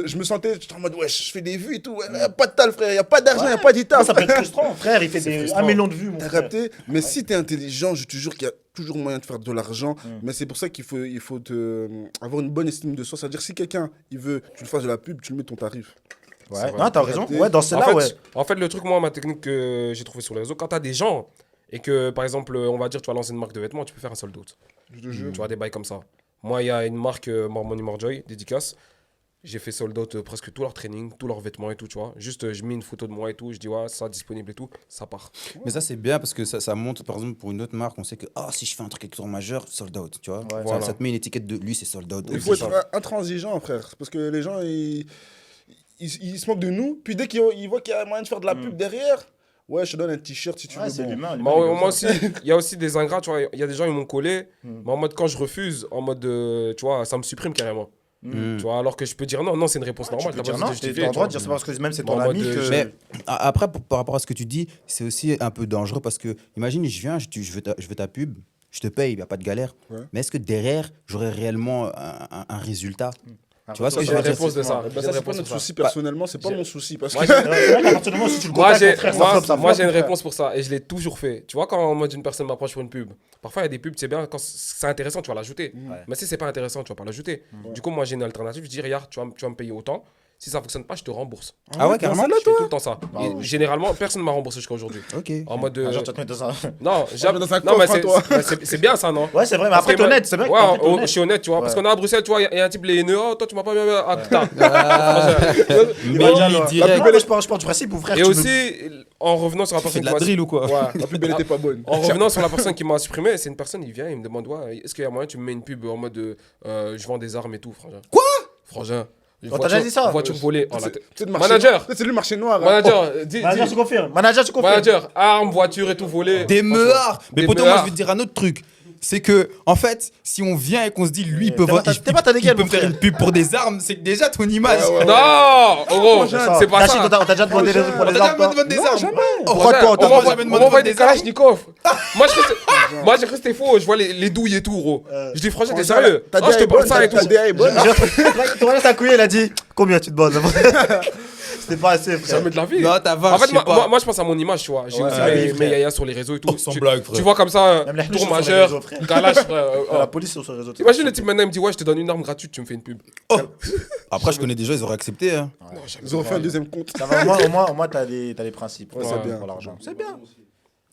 C: je me sentais, j'étais en mode, ouais, je fais des vues et tout, ouais, y a pas de tal, frère, y a pas d'argent, y a pas d'ITA.
D: Ça peut être frustrant, frère. Il fait des 1 million de vues, mon
C: T'as
D: frère.
C: capté? Mais si t'es intelligent, je te jure qu'il y a toujours moyen de faire de l'argent. Mais c'est pour ça qu'il faut, avoir une bonne estime de soi. C'est-à-dire, si quelqu'un, il veut que tu le fasses de la pub, tu le mets ton tarif.
D: Ouais,
B: C'est vrai.
D: non, t'as raison.
C: Capté.
D: Ouais, dans
B: En
D: celle-là,
B: fait,
D: ouais.
B: en fait, le truc, moi, ma technique que j'ai trouvée sur les réseaux, quand t'as des gens et que, par exemple, on va dire, tu vas lancer une marque de vêtements, tu peux faire un sold out.
C: Je te jure.
B: Tu vois, des bails comme ça. Moi, il y a une marque, Mormony Morjoy, dédicace. J'ai fait sold out presque tout leur training, tous leurs vêtements et tout, tu vois. Juste, je mets une photo de moi et tout, je dis, ouais, ça disponible et tout, ça part.
A: Mais ça, c'est bien parce que ça montre, par exemple, pour une autre marque, on sait que si je fais un truc avec ton majeur, sold out, tu vois.
D: Ouais,
A: Ça-
B: voilà.
A: ça te met une étiquette de lui, c'est sold out.
C: Il
A: aussi.
C: faut être intransigeant, frère. Parce que les gens, il se moque de nous. Puis dès qu'il voit qu'il y a moyen de faire de la pub derrière, ouais, je te donne un t-shirt si tu veux.
D: Ouais, c'est
C: bon.
D: l'humain.
B: Moi aussi, il y a aussi des ingrats, tu vois. Il y a des gens, ils m'ont collé. Mais en mode, quand je refuse, en mode, tu vois, ça me supprime carrément. Tu vois, alors que je peux dire non, non, c'est une réponse normale.
D: Tu peux
B: T'as pas
D: dire
B: besoin
D: non,
B: de
D: t'as
B: justifier,
D: le
B: tu
D: droit
B: vois.
D: de dire c'est parce que même c'est
B: Bon,
D: ton
B: en
D: ami
B: mode,
D: que.
A: Mais après, par rapport à ce que tu dis, c'est aussi un peu dangereux parce que, imagine, je viens, je veux ta pub, je te paye, il n'y a pas de galère.
C: Ouais.
A: Mais est-ce que derrière, j'aurai réellement un résultat? Tu vois ce que
B: J'ai
A: je
B: une
A: veux dire?
B: réponse de ça.
C: Bah,
B: J'ai
C: ça,
B: une
C: c'est pas
B: réponse
C: notre
B: pour ça.
C: souci personnellement, c'est pas mon souci. Parce
B: Moi,
C: que.
B: j'ai-
D: C'est vrai qu'à partir du moment où si tu le
B: Moi,
D: contactes,
B: j'ai
D: mon frère, ça
B: moi,
D: flop, ça
B: moi,
D: flop,
B: j'ai une
D: mon frère.
B: réponse pour ça et je l'ai toujours fait. Tu vois, quand en mode une personne m'approche pour une pub, parfois il y a des pubs, c'est bien, quand c'est intéressant, tu vas l'ajouter. Mais si c'est pas intéressant, tu vas pas l'ajouter. Du coup, moi j'ai une alternative, je dis, regarde, tu vas me payer autant. Si ça fonctionne pas, je te rembourse.
A: Ah ouais, carrément?
B: Je fais tout le temps ça. Et généralement, personne ne m'a remboursé jusqu'à aujourd'hui.
A: Ok.
B: En mode.
D: Ah, genre, tu vas te mettre dans un.
B: Non,
C: dans un
B: non, mais
C: coffre, toi.
B: c'est bien ça, non?
D: Ouais, c'est vrai, mais après, t'es
B: moi-
D: honnête, c'est vrai que
B: Ouais,
D: t'es
B: je
D: honnête.
B: suis honnête, tu vois. Parce
D: Ouais.
B: qu'on est à Bruxelles, tu vois, il y a un type, les haineux, oh, toi, tu m'as pas mis à putain.
D: Il va dire,
A: direct.
D: la plus belle, je pars du principe où frère.
B: Et
D: tu me-
B: aussi, en revenant sur la
A: Tu fais
B: personne
A: de la
B: qui m'a-
A: drill ou quoi?
B: Ouais.
C: La pub, elle était pas bonne.
B: En revenant sur la personne qui m'a supprimé, c'est une personne, il vient, il me demande, ouais, est-ce qu'il y a moyen, tu me mets une pub en mode je vends des armes et tout, frangin.
A: Quoi?
B: Frangin.
D: On t'a déjà dit ça?
B: Voiture volée. Oh, la
C: C'est
B: tête.
C: c'est le marché
B: Manager.
C: noir. C'est le marché noir. hein.
B: Manager, dis.
D: Manager, tu confirmes. Manager, tu confirmes.
B: Manager, armes, voiture et tout volé.
A: Des meuhards. Mais
B: Des
A: pourtant, moi, je
B: meuhards.
A: vais te dire un autre truc. C'est que, en fait, si on vient et qu'on se dit, lui, il peut,
D: T'es pas- t'es pas ta
A: il
D: dégaine,
A: peut
D: mon
A: me faire
D: frère.
A: une pub pour des armes, c'est que déjà ton image.
B: Non, gros,
D: Ça,
B: c'est pas
D: Rachid,
B: ça.
D: on t'a déjà demandé des trucs pour
A: On
D: les
A: t'a
D: armes,
A: jamais
D: toi
A: demandé des armes. Oh,
D: Pourquoi
B: Frangin,
D: toi, on
B: on
D: t'a
B: m'envoie-
A: jamais
B: on
A: demandé
B: m'envoie
A: des
B: des Kalachnikov. Moi, j'ai cru que c'était faux. Je vois les douilles et tout, gros. Je dis, franchement, t'es sérieux?
C: Ta
B: Ah, je te
C: DA est
B: parle
C: bonne,
B: ça et tout.
C: ta DA est bonne.
D: Ton relais t'a couillé, il a dit combien tu te demandes. C'était pas assez, frère.
B: Jamais de la vie.
A: Non, ta vache,
B: En fait,
A: je sais pas.
B: moi, je pense à mon image, tu vois. J'ai aussi
D: Ah oui,
B: mes
D: frère.
B: yaya sur les réseaux et tout.
A: Oh, sans blague, frère.
B: Tu vois comme ça,
D: Même les
B: tour
D: hnouches sur les
B: majeur,
D: réseaux, frère.
B: Kalash, frère.
D: La police sur ce réseau.
B: Imagine le type maintenant, il me dit, ouais, je te donne une arme gratuite, tu me fais une pub.
A: Après, je connais des gens, ils auraient accepté. Hein.
C: Ils auraient fait un deuxième compte.
D: Ça va, au moins, t'as des principes.
C: Ouais, c'est bien.
D: Pour l'argent. C'est bien.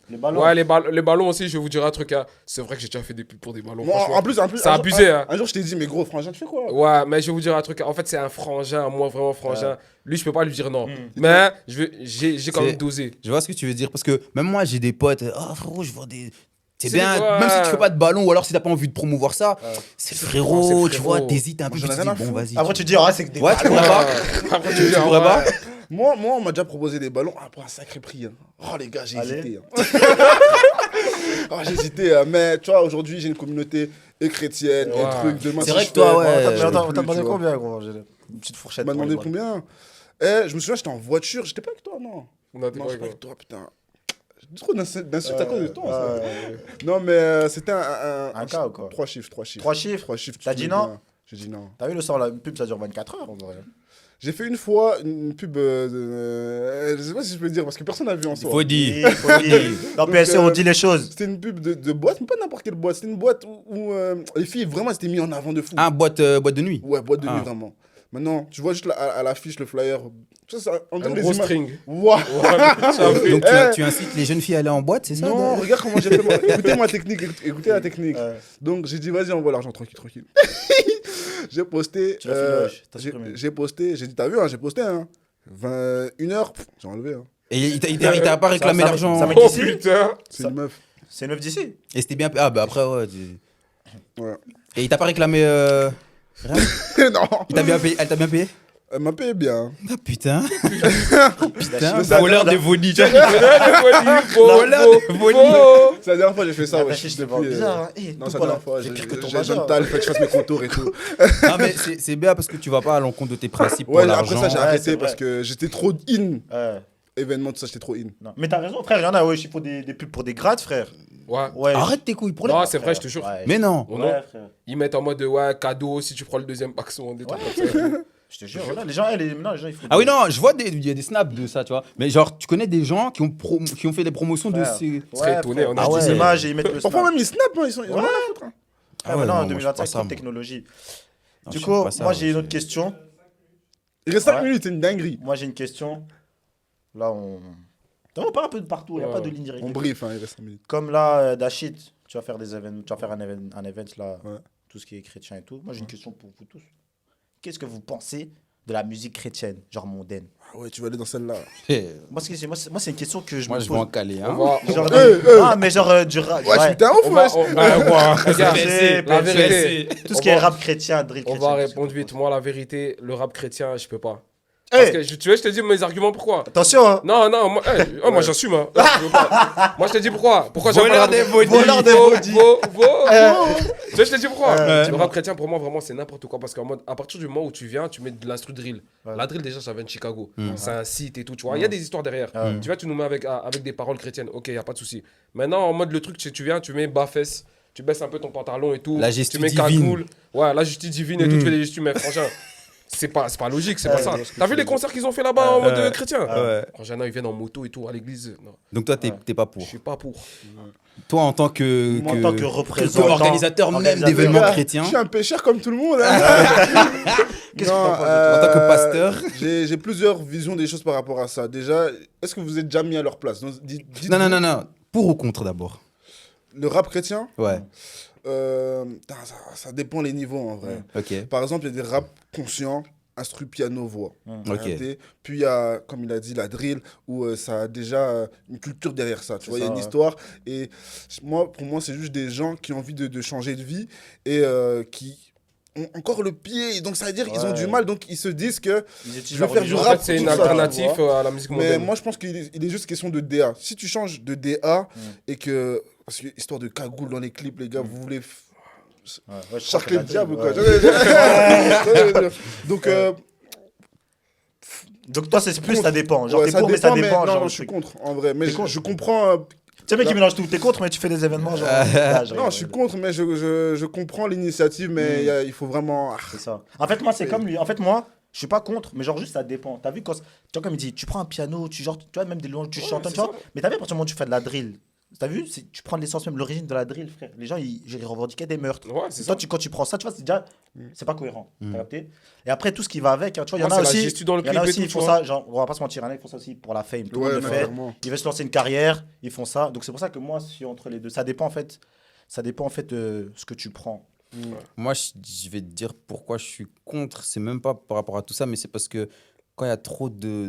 D: Les ballons.
B: Ouais, les ballons aussi, je vais vous dire un truc. Hein. C'est vrai que j'ai déjà fait des pubs pour des ballons.
C: Moi,
B: franchement.
C: en plus,
B: c'est
C: un jour-
B: abusé, hein.
C: Un jour, je t'ai dit, mais gros, frangin, tu fais quoi?
B: Ouais, mais je vais vous dire un truc. En fait, c'est un frangin, moi, vraiment frangin. Lui, je peux pas lui dire non.
C: Hmm.
B: Mais j'ai quand même
A: C'est-
B: dosé.
A: Je vois ce que tu veux dire. Parce que même moi, j'ai des potes. Oh, frérot, je vois des. C'est
B: C'est
A: bien,
B: quoi?
A: même si tu fais pas de ballon ou alors si t'as pas envie de promouvoir ça, c'est le frérot,
B: c'est
A: tu vois,
B: frérot.
A: t'hésites un peu,
C: Moi,
A: puis
C: j'en
A: tu
C: ai
A: te
C: rien
A: dis,
C: à
A: bon,
C: foutre.
A: vas-y.
D: Après, tu dis, ah, c'est que des
A: Ouais, tu
D: ballons.
A: pourrais pas.
B: Après, tu dis,
A: Tu pourrais pas.
C: Moi, on m'a déjà proposé des ballons pour un sacré prix. Hein. Oh, les gars, j'ai
D: Allez.
C: hésité. Hein. Oh, j'ai hésité, mais tu vois, aujourd'hui, j'ai une communauté et chrétienne, et
B: Ouais.
C: truc. Demain,
A: C'est
C: si
A: vrai
C: je
A: que toi,
C: fais-
A: ouais.
C: je
D: Mais
C: fais
D: on t'a
C: plus,
D: demandé
C: tu vois.
D: combien, gros? J'ai une petite fourchette.
C: On m'a
D: pour
C: demandé
D: les ballons.
C: combien. Je me souviens, j'étais en voiture. J'étais pas avec toi, non.
B: Non, t'es
C: Non,
B: pas
C: j'étais pas
B: gros.
C: avec toi, putain. J'ai trop d'insultes à cause de toi. ça. Non, mais c'était
D: Un cas ou quoi?
C: 3 chiffres, 3 chiffres.
D: 3 chiffres.
C: 3 chiffres. tu
D: T'as
C: te
D: dit
C: mets
D: non?
C: bien. J'ai dit non.
D: T'as vu le sort, la pub, ça dure 24 heures, en vrai.
C: J'ai fait une fois une pub. Je sais pas si je peux dire parce que personne n'a vu en
A: Il
C: soi.
A: faut dire.
D: Dans PSC, on dit les choses.
C: C'était une pub de boîte, mais pas n'importe quelle boîte. C'était une boîte où les filles vraiment s'étaient mis en avant de fou.
A: Ah, boîte de nuit.
C: Ouais, boîte de
A: Ah.
C: nuit vraiment. Maintenant, tu vois juste à l'affiche, le flyer. On
B: Un
C: dirait des
B: gros
C: images.
B: string.
C: Wow.
A: Donc tu incites les jeunes filles à aller en boîte, c'est ça?
C: Non,
A: de-
C: regarde comment j'ai fait. Écoutez ma technique, écoutez la technique. Donc j'ai dit, vas-y, envoie l'argent, tranquille, tranquille. J'ai posté.
D: Tu l'as fait, wesh, t'as supprimé.
C: J'ai posté, j'ai dit, t'as vu, hein, j'ai posté, hein. 21 heures, j'ai enlevé. Hein.
A: Et il t'a pas réclamé
D: ça-
A: d'argent.
D: ça m'a-
B: Oh
D: Ici
B: putain.
C: C'est une meuf.
D: C'est 9 d'ici.
A: Et c'était bien. Ah, bah après, ouais.
C: Ouais.
A: Et il t'a pas réclamé.
C: Non,
A: Il t'a bien payé. Elle t'a bien payé?
C: elle m'a payé bien.
A: Ah putain. Putain.
C: Mais ça-
A: Voleur de Voni. tu vois.
B: Voleur
A: de Voni.
C: C'est la dernière fois que j'ai fait ça,
D: La
C: ouais.
D: vache, je le vois bizarre. Hein. Eh,
C: Non,
D: tout
C: c'est la
D: pas là.
C: dernière fois.
D: J'ai pire que ton
C: J'ai
D: majeur.
C: le tal, faut que je fasse mes contours et tout.
A: Non, mais c'est bien parce que tu vas pas à l'encontre de tes principes pour
C: Ouais, après
A: l'argent.
C: ça, j'ai
D: Ouais,
C: arrêté
D: c'est
C: parce
D: vrai.
C: que j'étais trop in.
D: Ouais.
C: Événement, tout ça, j'étais trop in.
D: Non. Mais t'as raison, frère. Il y en a, ouais, il faut des pubs pour des grades, frère.
B: Ouais.
D: Ouais.
A: Arrête tes couilles pour les.
B: Non, c'est vrai, je te jure.
D: Ouais.
A: Mais non.
B: Oh
D: Ouais,
B: non.
D: frère.
B: Ils mettent en mode ouais, cadeau si tu prends le deuxième pack, souvent des trucs comme ça.
D: Je te jure, voilà, les gens, non, les gens, ils font.
A: Ah oui, non, je vois il y a des snaps de ça, tu vois. Mais genre, tu connais des gens qui ont fait des promotions de
D: Frère.
A: ces.
B: Très étonné,
D: frère.
B: on a
A: Ah
D: Je dis
A: ouais.
D: des images et ils mettent le
C: Parfois
D: snap.
C: même, ils snap, hein, ils ont rien à foutre. Hein.
D: Ah ouais,
A: ouais,
D: non, en
A: moi, je fais
D: 2025,
A: pas
D: c'est
A: ça,
D: trop
A: moi.
D: technologie.
A: Non,
D: Du
A: je
D: coup,
A: fais pas ça,
D: moi, j'ai
A: ouais,
D: une autre question.
C: Il reste 5
D: Ouais.
C: minutes, c'est une dinguerie.
D: Moi, j'ai une question. Là, on. On part un peu de partout, il n'y a
B: Ouais.
D: pas de ligne directe.
C: On brief, hein, il reste 5 minutes.
D: Comme là, Dachit, tu vas faire des événements, tu vas faire un event là,
C: Ouais.
D: tout ce qui est chrétien et tout. Moi, j'ai une question pour vous tous. Qu'est-ce que vous pensez de la musique chrétienne, genre mondaine?
C: Ah ouais, tu vas aller dans celle-là.
D: Moi, c'est une question que je
A: Moi,
D: me
A: je vais en
D: pose.
A: caler,
B: On
A: hein.
B: va,
D: Genre,
C: Hey,
D: ah, mais genre du rap.
C: Ouais, je suis un ouf,
B: on va,
C: wesh.
B: regarde,
D: PSC,
B: la
D: PSC.
B: vérité.
D: Tout ce
B: On
D: qui est
B: va-
D: rap chrétien, drill
B: On
D: chrétien.
B: va
D: qu'est-ce que
B: répondre
D: vous
B: vite.
D: pensez?
B: Moi, la vérité, le rap chrétien, je peux pas. Parce que, tu veux, je te dis mes arguments pourquoi.
D: Attention, hein.
B: Non, moi, moi j'assume. Hein. Moi, je te dis pourquoi. Pourquoi j'aime
A: Voleur
B: pas le
A: des
B: rap-
A: body.
D: Voleur des body.
B: Tu vois, je te dis pourquoi.
A: Ouais.
B: Le rap chrétien, pour moi, vraiment, c'est n'importe quoi. Parce qu'en mode, à partir du moment où tu viens, tu mets de l'instru drill. La drill, déjà, ça vient de Chicago. C'est un site et tout, tu vois. Il y a des histoires derrière. Tu vois, tu nous mets avec des paroles chrétiennes. Ok, il n'y a pas de souci. Maintenant, en mode, le truc, tu viens, tu mets bas-fesse, tu baisses un peu ton pantalon et tout.
A: La
B: tu
A: gestu
B: mets
A: divine.
B: cagoule. Ouais, la justice divine et tout, tu fais des gestus, mais franchement. C'est pas logique, c'est pas ça. T'as vu les concerts qu'ils ont fait là-bas en mode chrétien?
A: Ouais.
B: Franchement, ils viennent en moto et tout à l'église. Non,
A: Donc toi, t'es pas pour.
B: je suis pas pour.
A: Toi, en tant que
D: Moi, en tant que représentant,
A: organisateur même
D: organisateur.
A: d'événements
C: Gars,
A: chrétiens,
C: Je suis un pécheur comme tout le monde. Hein.
D: Qu'est-ce
C: Non,
D: que t'en penses de
A: en tant que pasteur.
C: J'ai plusieurs visions des choses par rapport à ça. Déjà, est-ce que vous êtes déjà mis à leur place? Donc, dites-
A: Non. Pour ou contre d'abord?
C: Le rap chrétien,
A: Ouais.
C: putain, ça dépend les niveaux en vrai.
A: Ok.
C: Par exemple, il y a des rap conscients, instru piano voix.
A: Ok.
C: Regardez. Puis il y a, comme il a dit, la drill, où ça a déjà une culture derrière ça. Tu vois, il y a
D: ça,
C: une
D: ouais.
C: histoire. Et pour moi, c'est juste des gens qui ont envie de changer de vie et qui ont encore le pied. Donc ça veut dire qu'ils ont
D: Ouais.
C: du mal. Donc ils se disent que
D: Ils utilisent
C: je vais
D: la
C: faire du
D: religion.
B: En
C: rap.
B: fait, c'est
C: tout
B: une
C: ça, tu
B: alternative
C: vois.
B: à la musique
C: Mais
B: moderne.
C: moi, je pense qu'il est juste question de DA. Si tu changes de DA et que. Parce que histoire de cagoule dans les clips, les gars, vous voulez
D: Ouais, je crois
C: charcler
D: que
C: le
D: la
C: diable ou
D: drill,
C: quoi.
D: ouais.
C: Donc,
D: Donc toi, c'est plus, ça dépend. Genre,
C: ouais,
D: t'es
C: ça
D: pour, mais ça
C: dépend,
D: dépend.
C: non,
D: genre,
C: non,
D: le
C: je suis
D: truc.
C: contre, en vrai. Mais
D: T'es contre
C: je comprends.
D: Tu sais, mec, qui mélange tout. T'es contre, mais tu fais des événements. Genre, là,
C: Non, je suis contre, mais je comprends l'initiative, mais il faut vraiment.
D: C'est ça. En fait, moi, c'est comme lui. En fait, moi, je suis pas contre, mais genre, juste ça dépend. T'as vu, quand. Tu vois, comme il dit, tu prends un piano, tu vois, même des louanges, tu chantes, tu vois. Mais t'as vu, à partir du moment où tu fais de la drill, t'as vu, tu prends l'essence même, l'origine de la drill, frère. Les gens, ils revendiquaient des meurtres.
B: Ouais, c'est
D: Toi,
B: ça.
D: quand tu prends ça, tu vois, c'est déjà. C'est pas cohérent. T'as capté? Et après, tout ce qui va avec, hein, tu vois, il y en
B: Ouais,
D: a
B: c'est la
D: aussi.
B: gestu dans le
D: Il y en a
B: clip et
D: aussi,
B: tout,
D: ils
B: tu
D: font
B: vois.
D: ça, genre, on va pas se mentir, il y en a, ils font ça aussi pour la fame. Tout le
C: Ouais,
D: monde le
C: non,
D: fait.
C: clairement.
D: Ils veulent se lancer une carrière, ils font ça. Donc, c'est pour ça que moi, je suis entre les deux. Ça dépend, en fait. Ça dépend, en fait, de ce que tu prends.
A: Moi, je vais te dire pourquoi je suis contre. C'est même pas par rapport à tout ça, mais c'est parce que quand il y a trop de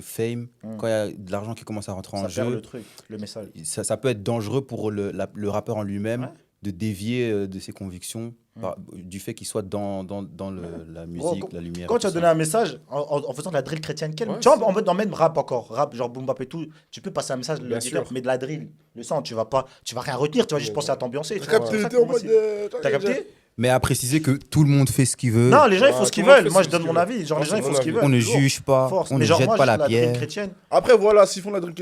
A: fame, quand il y a de l'argent qui commence à rentrer en
D: Ça perd
A: jeu,
D: le truc, le message.
A: ça peut être dangereux pour le rappeur en lui-même
D: Ouais.
A: de dévier de ses convictions du fait qu'il soit dans la musique,
D: Gros,
A: la lumière.
D: Quand
A: et
D: tu as
A: tout
D: donné
A: ça.
D: un message en faisant de la drill chrétienne,
B: Ouais,
D: tu vois,
B: c'est
D: en mode dans même rap encore, rap genre boom bap et tout, tu peux passer un message,
B: Bien sûr.
D: mais de la drill, le sang, tu vas rien retenir, tu vas juste penser à t'ambiancer. tu vois.
C: Capté,
D: C'est ça
C: t'es
D: que
C: en
D: moi,
C: mode.
D: c'est- T'as capté?
A: Mais à préciser que tout le monde fait ce qu'il veut.
D: Non, les gens ils font
B: Ouais,
D: ce qu'ils
B: tout le monde
D: veulent.
B: fait
D: Moi
B: ce
D: je donne
B: qu'il
D: mon
B: veut.
D: avis. Genre
B: Ouais,
D: les gens ils
B: c'est
D: font
B: mon
D: ce qu'ils
B: avis.
D: veulent.
A: On ne
D: toujours.
A: juge pas,
D: Force.
A: on
D: Mais
A: ne
D: genre
A: jette
D: moi
A: pas
D: je
A: la
D: la drill
A: pierre.
D: chrétienne.
C: Après, voilà, s'ils font la drill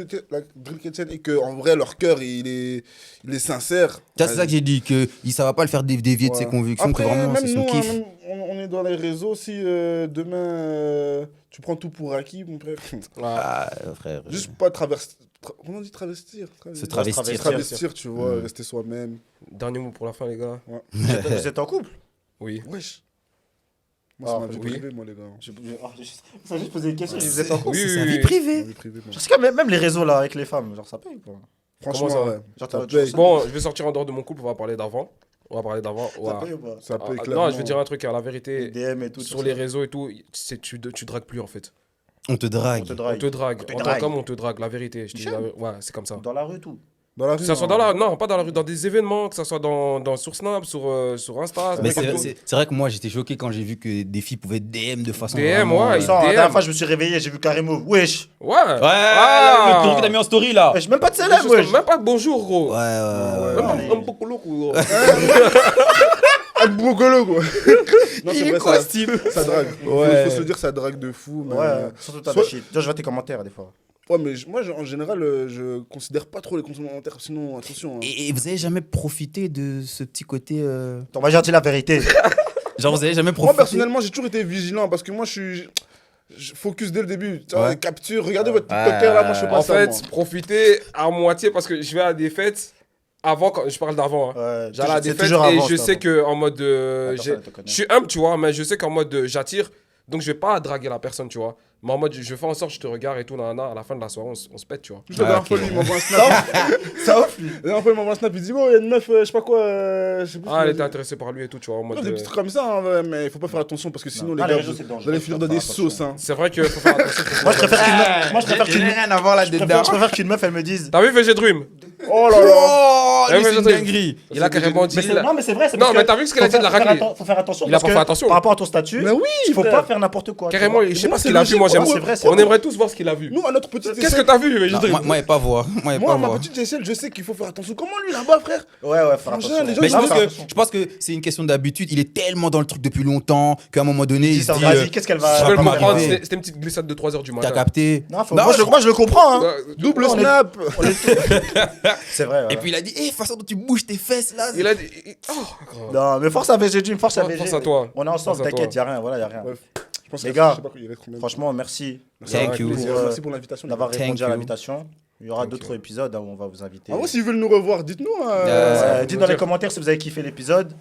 C: chrétienne et qu'en vrai, leur cœur, il est sincère.
A: C'est ça que j'ai dit, que ça va pas le faire dévier de ses
C: Ouais.
A: convictions,
C: Après,
A: que vraiment
C: même
A: c'est son
C: nous,
A: kiff.
C: hein, même on est dans les réseaux. Si demain, tu prends tout pour acquis, mon frère.
A: Ah, frère.
C: Juste pas travestir. Comment on dit travestir?
A: Se travestir.
C: Travestir, tu vois, rester soi-même.
B: Dernier mot pour la fin, les gars.
D: Vous êtes en couple?
B: Oui.
C: Wesh. Moi, c'est
D: Ah,
C: ma vie
B: oui.
C: privée, moi, les gars.
D: Ça juste poser une question, vous êtes en couple?
B: Oui,
A: C'est sa
B: oui,
A: vie
B: oui.
C: Ma
A: privée.
C: vie privée, moi.
D: Genre, c'est comme même les réseaux là avec les femmes, genre ça paye quoi.
C: Franchement,
B: Comment ça
C: ouais.
D: Genre,
C: Ça
D: t'as-
C: paye.
B: Bon, je vais sortir en dehors de mon couple, on va parler d'avant. On va parler d'avant.
D: Ça
B: Ouais.
D: paye ou pas?
C: Ça paye,
B: Ah,
C: clairement.
B: non, je vais dire un truc, à la vérité,
D: DM et tout.
B: sur les réseaux et tout, tu dragues plus en fait.
A: On te drague.
D: On te
B: On
D: drague.
B: te drague.
D: On te
B: En tant
D: drague.
B: qu'homme, on te drague, la vérité. Je te dis
D: Michel
B: ouais, c'est comme ça.
D: Dans la rue tout.
C: Dans la
B: Que
C: rue.
B: ça soit dans la... Non, pas dans la rue, dans des événements, que ça soit sur Snap, sur Insta.
A: Mais
B: partout.
A: c'est vrai que moi j'étais choqué quand j'ai vu que des filles pouvaient DM de façon.
B: DM,
A: vraiment,
B: ouais,
D: Sans, la
B: DM.
D: dernière fois je me suis réveillé, j'ai vu Carrément. Wesh.
B: Ouais.
A: Ouais,
B: Ah.
A: le truc que t'as mis en story là.
D: Wesh, même pas de
B: Des
D: célèbre,
B: choses
D: wesh.
B: comme- Même pas de bonjour, gros.
A: Ouais, ouais, ouais.
B: Même pas un beaucoup lourd, gros.
C: Un brocolo, quoi. Non, c'est vrai,
A: quoi,
C: ça, ça drague.
A: Ouais.
C: Faut se le dire, ça drague de fou. Mais...
D: Ouais, surtout t'as
C: Soit-
D: des shit. Genre, je vois tes commentaires des fois.
C: Ouais, mais moi, en général, je considère pas trop les commentaires, sinon, attention. Hein.
A: Et vous avez jamais profité de ce petit côté.
D: On va dire la vérité.
A: Genre, vous avez jamais
C: Moi,
A: profité.
C: personnellement, j'ai toujours été vigilant parce que moi, je focus dès le début. Tu vois,
A: Ouais.
C: capture, regardez votre TikToker là, moi, je fais pas
B: En
C: ça.
B: fait,
C: moi.
B: profitez à moitié parce que je vais à des fêtes avant, quand je parle d'avant. Hein.
D: Ouais,
B: J'allais à des
D: c'est
B: fêtes
D: toujours
B: et
D: avant,
B: je
D: ça,
B: sais
D: avant.
B: que en mode
D: personne ne te connaît.
B: je suis humble, tu vois, mais je sais qu'en mode j'attire, donc je vais pas draguer la personne, tu vois. Mais en mode je fais en sorte je te regarde et tout, nanana, à la fin de la soirée on se pète, tu vois.
C: Juste la dernière
A: ok.
C: fois, lui, il m'envoie un snap.
D: Ça off lui.
C: La dernière fois, il m'envoie un snap, il dit, oh, il y a une meuf, je sais pas quoi. Je sais plus ce
B: Ah, elle
C: qu'il
B: était
C: a dit.
B: intéressée par lui et tout, tu vois, en mode
C: Des trucs comme ça, hein, ouais, mais il faut pas faire attention parce que sinon,
D: Non,
C: les
D: les
C: gars,
D: réseaux, c'est
C: vous
D: dangereux,
C: allez finir dans
D: faut
C: des
D: faire attention.
C: sauces. Hein.
B: c'est vrai qu'il faut faire attention.
D: Moi je préfère qu'une meuf,
A: rien à voir là-dedans.
D: je préfère qu'une meuf elle me dise.
B: T'as vu VG Dream?
C: Oh là là.
A: Oh,
B: Ouais,
A: lui,
B: mais
A: c'est une
B: j'entends-
A: dinguerie.
B: Il a carrément dit.
D: Non, mais c'est vrai. c'est
B: Non,
D: parce
B: mais
D: que
B: t'as vu ce qu'il
D: faut
B: a dit de la
D: faire-
B: raclée.
D: Faut faire attention.
B: Il a
D: parce
B: pas
D: que
B: fait attention.
D: Par rapport à ton statut,
C: Mais oui,
D: il faut
C: frère.
D: pas faire n'importe quoi. tu
B: Carrément,
D: vois.
B: je sais
C: Moi,
B: pas ce
C: c'est
B: qu'il a vu.
C: logique.
B: Moi,
C: Ouais,
B: j'aimerais.
C: ouais, c'est
B: On
C: vrai.
B: aimerait tous voir ce qu'il a vu.
C: Nous, à notre petite
B: Qu'est-ce que
C: échelle,
B: t'as vu?
A: Non, moi, il pas voir. Moi, il
C: moi,
A: pas
C: à ma
A: voir.
C: petite échelle, je sais qu'il faut faire attention. Comment lui là-bas, frère?
D: Ouais, faire
C: Franchement,
D: attention.
C: les gens,
A: Mais
C: ils
A: je
C: ont
A: pense,
C: fait
A: que, je pense que c'est une question d'habitude. Il est tellement dans le truc depuis longtemps qu'à un moment donné, il se dit
D: Vas-y, qu'est-ce qu'elle
B: Je
D: va.
B: peux
A: va
B: le
A: pas
B: comprendre.
A: m'arriver.
B: C'était une petite glissade de 3h du
A: T'as
B: matin.
A: capté.
D: Non,
A: Non,
D: moi, je le comprends. Hein.
C: double
D: On est-
C: snap.
D: C'est vrai.
A: Et
D: voilà.
A: puis il a dit, façon dont tu bouges tes fesses là.
B: Il a dit. Oh,
D: Non, mais force à VG Jim, force à VG.
B: Force à toi.
D: On est ensemble,
B: Force à
D: t'inquiète,
B: toi.
D: y a rien, voilà, y a rien.
C: Ouais. Je pense
D: Les
C: qu'il
D: gars,
C: je sais pas, il reste combien de temps.
D: Franchement, merci
A: Thank you.
C: Plaisir. Merci pour l'invitation.
D: d'avoir
A: Thank
D: répondu à
A: you.
D: l'invitation. Il y aura d'autres épisodes où on va vous inviter.
C: Ah, moi, s'ils veulent nous revoir, dites-nous.
D: Dites dans les commentaires si vous avez kiffé l'épisode.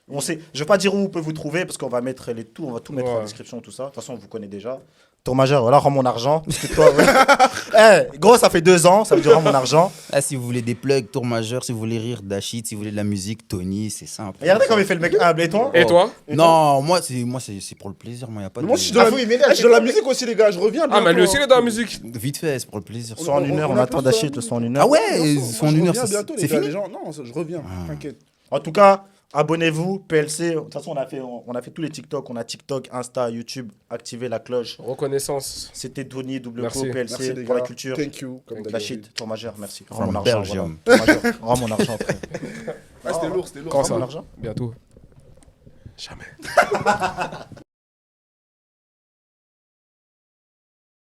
D: Je vais pas dire où on peut vous trouver parce qu'on va mettre on va tout mettre en
B: Ouais.
D: description, tout ça. De toute façon, on vous connaît déjà. Tour majeur, voilà, rends mon argent. Parce que toi, ouais. Gros, ça fait 2 ans, ça veut dire rends mon argent.
A: Ah, si vous voulez des plugs, tour majeur, si vous voulez rire, Dashit, si vous voulez de la musique, Tony, c'est simple.
D: Regardez comme il fait le mec humble. Et toi
B: Et toi?
A: Non, moi c'est pour le plaisir, moi y a pas de.
C: Moi, je suis dans la
D: oui, mais
C: Eh, je suis dans la musique aussi, les gars. Je reviens.
B: Ah, mais lui
C: bientôt,
B: aussi, il
C: hein.
B: est dans la musique.
A: Vite fait, c'est pour le plaisir.
D: Soit en une heure, on
C: a
D: attend
C: plus ça.
D: Dachit, le son en une heure.
A: Ah ouais,
C: Moi,
A: son
C: je
A: une heure,
C: reviens bientôt, les
A: c'est
C: gars,
A: fini.
C: les gens. Non, je reviens. T'inquiète.
D: En tout cas, abonnez-vous, PLC. De toute façon, on a fait tous les TikTok. On a TikTok, Insta, YouTube. Activez la cloche.
B: Reconnaissance.
D: C'était Tony, double
B: Merci.
D: co,
C: Merci,
D: PLC
C: les
D: pour la
C: gars.
D: culture.
C: Thank you. Comme
D: Dachit,
C: d'habitude.
D: tour majeur, merci. Rends
A: From
D: mon argent.
A: Belgium.
D: Voilà. Tour majeur, rends mon argent, frère.
C: Ah, c'était lourd, c'était lourd.
B: Quand
D: Rends
B: ça?
D: mon argent.
B: Bientôt. Jamais.